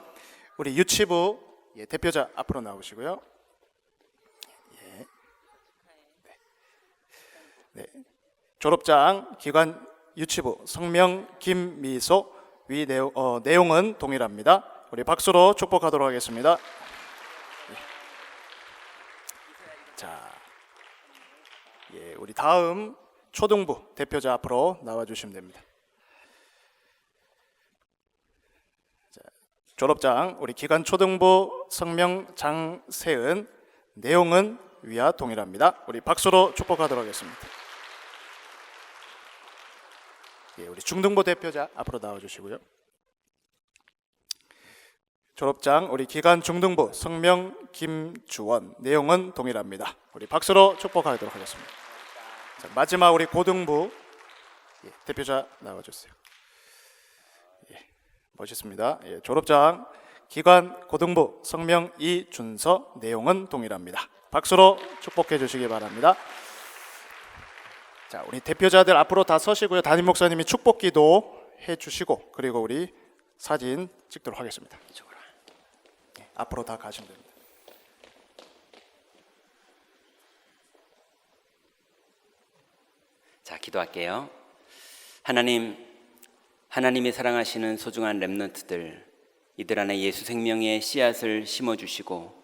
우리 유치부 대표자 앞으로 나오시고요. 네. 졸업장 기관 유치부 성명 김미소 위 내용은 동일합니다. 우리 박수로 축복하도록 하겠습니다. 자, 우리 다음 초등부 대표자 앞으로 나와 주시면 됩니다. 자, 졸업장 우리 기관 초등부 성명 장세은 내용은 위와 동일합니다. 우리 박수로 축복하도록 하겠습니다. 우리 중등부 대표자 앞으로 나와 주시고요. 졸업장 우리 기관 중등부 성명 김주원 내용은 동일합니다. 우리 박수로 축복하도록 하겠습니다. 자, 마지막 우리 고등부 대표자 나와 주세요. 멋있습니다. 졸업장 기관 고등부 성명 이준서 내용은 동일합니다. 박수로 축복해 주시기 바랍니다. 자, 우리 대표자들 앞으로 다 서시고요. 담임 목사님이 축복기도 해주시고 그리고 우리 사진 찍도록 하겠습니다. 앞으로 다 가시면 됩니다. 자, 기도할게요. 하나님이 사랑하시는 소중한 렘넌트들, 이들 안에 예수 생명의 씨앗을 심어주시고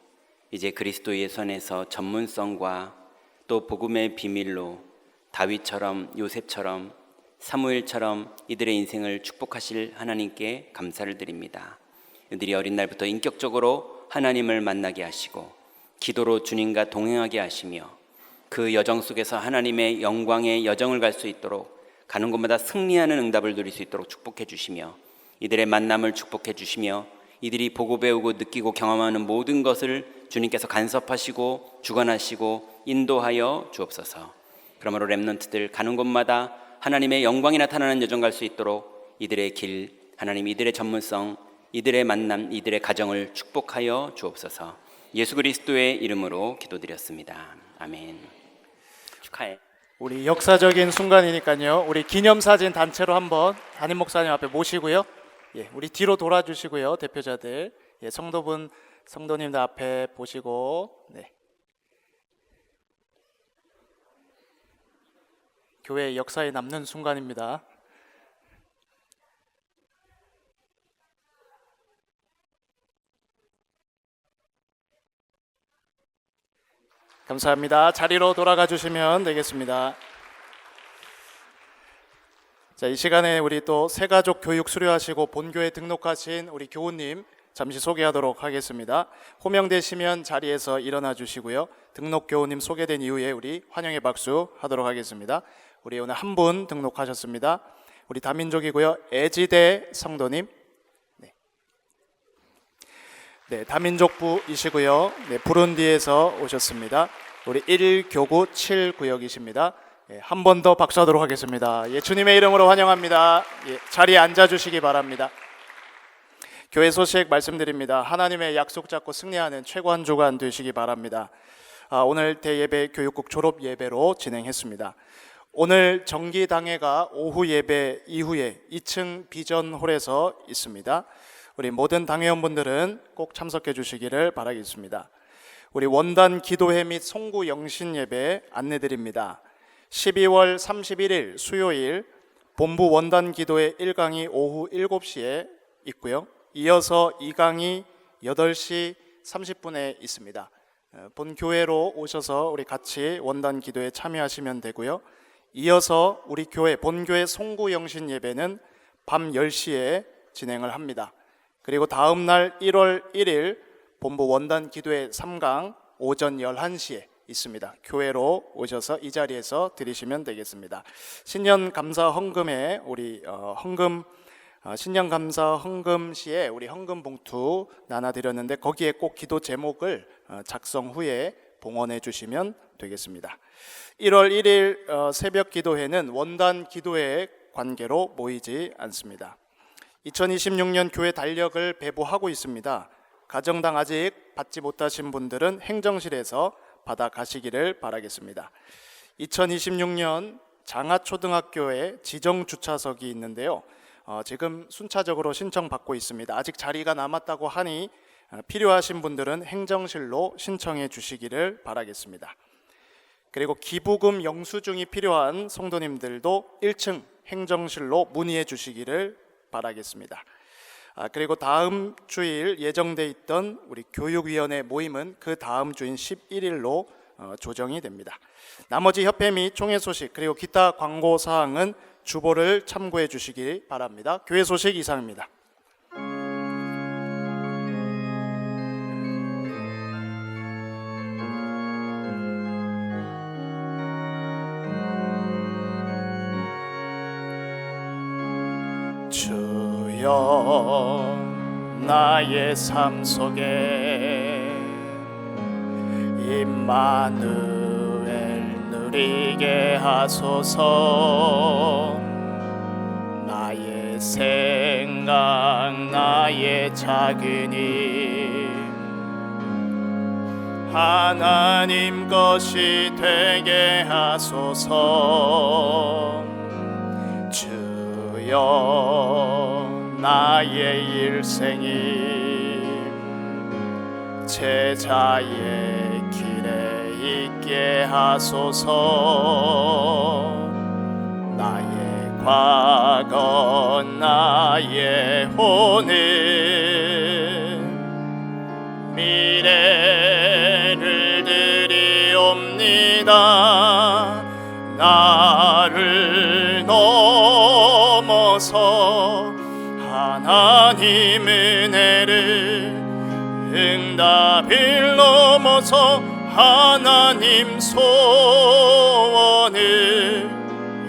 이제 그리스도의 손에서 전문성과 또 복음의 비밀로 다윗처럼 요셉처럼 사무엘처럼 이들의 인생을 축복하실 하나님께 감사를 드립니다. 이들이 어린 날부터 인격적으로 하나님을 만나게 하시고 기도로 주님과 동행하게 하시며 그 여정 속에서 하나님의 영광의 여정을 갈 수 있도록 가는 곳마다 승리하는 응답을 누릴 수 있도록 축복해 주시며 이들의 만남을 축복해 주시며 이들이 보고 배우고 느끼고 경험하는 모든 것을 주님께서 간섭하시고 주관하시고 인도하여 주옵소서. 그러므로 렘넌트들 가는 곳마다 하나님의 영광이 나타나는 여정 갈 수 있도록 이들의 길, 하나님 이들의 전문성, 이들의 만남, 이들의 가정을 축복하여 주옵소서. 예수 그리스도의 이름으로 기도드렸습니다. 아멘. 축하해. 우리 역사적인 순간이니까요. 우리 기념사진 단체로 한번 담임 목사님 앞에 모시고요. 우리 뒤로 돌아주시고요. 대표자들, 성도님들 앞에 보시고, 교회의 역사에 남는 순간입니다. 감사합니다. 자리로 돌아가 주시면 되겠습니다. 자, 이 시간에 우리 또 새가족 교육 수료하시고 본교에 등록하신 우리 교우님 잠시 소개하도록 하겠습니다. 호명되시면 자리에서 일어나 주시고요. 등록 교우님 소개된 이후에 우리 환영의 박수 하도록 하겠습니다. 우리 오늘 한 분 등록하셨습니다. 우리 다민족이고요. 애지대 성도님. 네, 다민족부이시고요. 네, 부룬디에서 오셨습니다. 우리 1교구 7구역이십니다. 예, 한 번 더 박수하도록 하겠습니다. 예, 주님의 이름으로 환영합니다. 예, 자리에 앉아주시기 바랍니다. 교회 소식 말씀드립니다. 하나님의 약속 잡고 승리하는 최고한 주간 되시기 바랍니다. 오늘 대예배 교육국 졸업 예배로 진행했습니다. 오늘 정기당회가 오후 예배 이후에 2층 비전홀에서 있습니다. 우리 모든 당회원분들은 꼭 참석해 주시기를 바라겠습니다. 우리 원단 기도회 및 송구 영신 예배 안내드립니다. 12월 31일 수요일 본부 원단 기도회 1강이 오후 7시에 있고요. 이어서 2강이 8시 30분에 있습니다. 본 교회로 오셔서 우리 같이 원단 기도에 참여하시면 되고요. 이어서 우리 교회 본교회 송구 영신 예배는 밤 10시에 진행을 합니다. 그리고 다음 날 1월 1일 본부 원단 기도회 3강 오전 11시에 있습니다. 교회로 오셔서 이 자리에서 드리시면 되겠습니다. 신년 감사 헌금에 우리 신년 감사 헌금 시에 우리 헌금 봉투 나눠 드렸는데 거기에 꼭 기도 제목을 작성 후에 봉헌해 주시면 되겠습니다. 1월 1일 새벽 기도회는 원단 기도회 관계로 모이지 않습니다. 2026년 교회 달력을 배부하고 있습니다. 가정당 아직 받지 못하신 분들은 행정실에서 받아 가시기를 바라겠습니다. 2026년 장하초등학교에 지정 주차석이 있는데요. 지금 순차적으로 신청받고 있습니다. 아직 자리가 남았다고 하니 필요하신 분들은 행정실로 신청해 주시기를 바라겠습니다. 그리고 기부금 영수증이 필요한 성도님들도 1층 행정실로 문의해 주시기를 바라겠습니다. 그리고 다음 주일 예정돼 있던 우리 교육위원회 모임은 그 다음 주인 11일로 조정이 됩니다. 나머지 협회 및 총회 소식 그리고 기타 광고 사항은 주보를 참고해 주시기 바랍니다. 교회 소식 이상입니다. 주여 나의 삶 속에 임마누엘 누리게 하소서. 나의 생각 나의 작은 힘 하나님 것이 되게 하소서. 주여 나의 일생이 제자의 길에 있게 하소서. 나의 과거 나의 오늘 미래를 드리옵니다. 나를 넘어서 하나님 은혜를 응답을 넘어서 하나님 소원을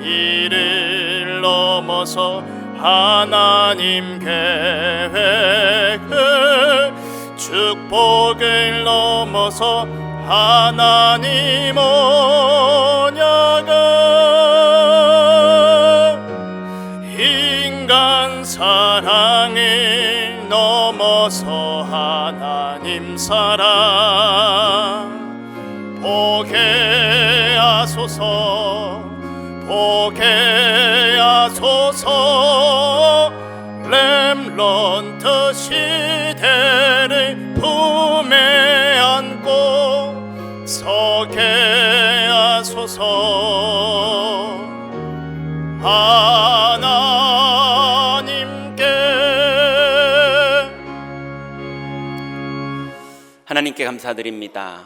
이를 넘어서 하나님 계획을 축복을 넘어서 하나님 언약을 인간 사랑을 넘어서 하나님 사랑 보게 하소서. 보게 하소서. 렘넌트 시대를 품에 안고 서게 하소서. 하나님께 감사드립니다.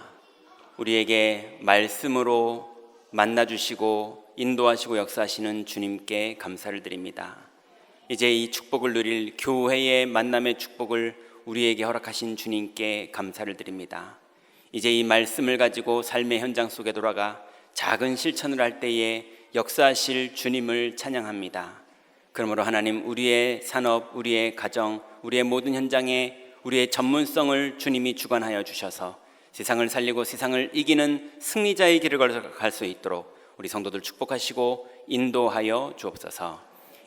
우리에게 말씀으로 만나주시고 인도하시고 역사하시는 주님께 감사를 드립니다. 이제 이 축복을 누릴 교회의 만남의 축복을 우리에게 허락하신 주님께 감사를 드립니다. 이제 이 말씀을 가지고 삶의 현장 속에 돌아가 작은 실천을 할 때에 역사하실 주님을 찬양합니다. 그러므로 하나님, 우리의 산업, 우리의 가정, 우리의 모든 현장에 우리의 전문성을 주님이 주관하여 주셔서 세상을 살리고 세상을 이기는 승리자의 길을 걸어갈 수 있도록 우리 성도들 축복하시고 인도하여 주옵소서.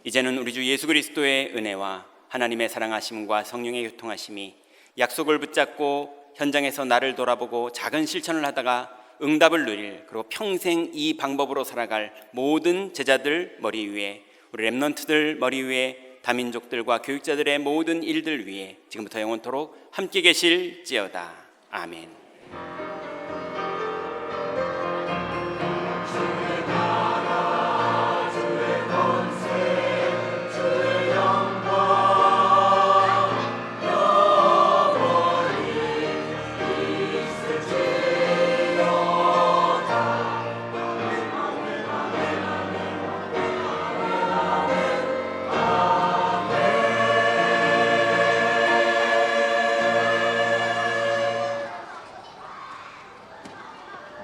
이제는 우리 주 예수 그리스도의 은혜와 하나님의 사랑하심과 성령의 교통하심이 약속을 붙잡고 현장에서 나를 돌아보고 작은 실천을 하다가 응답을 누릴, 그리고 평생 이 방법으로 살아갈 모든 제자들 머리 위에, 우리 렘넌트들 머리 위에, 다민족들과 교육자들의 모든 일들 위에 지금부터 영원토록 함께 계실지어다. 아멘.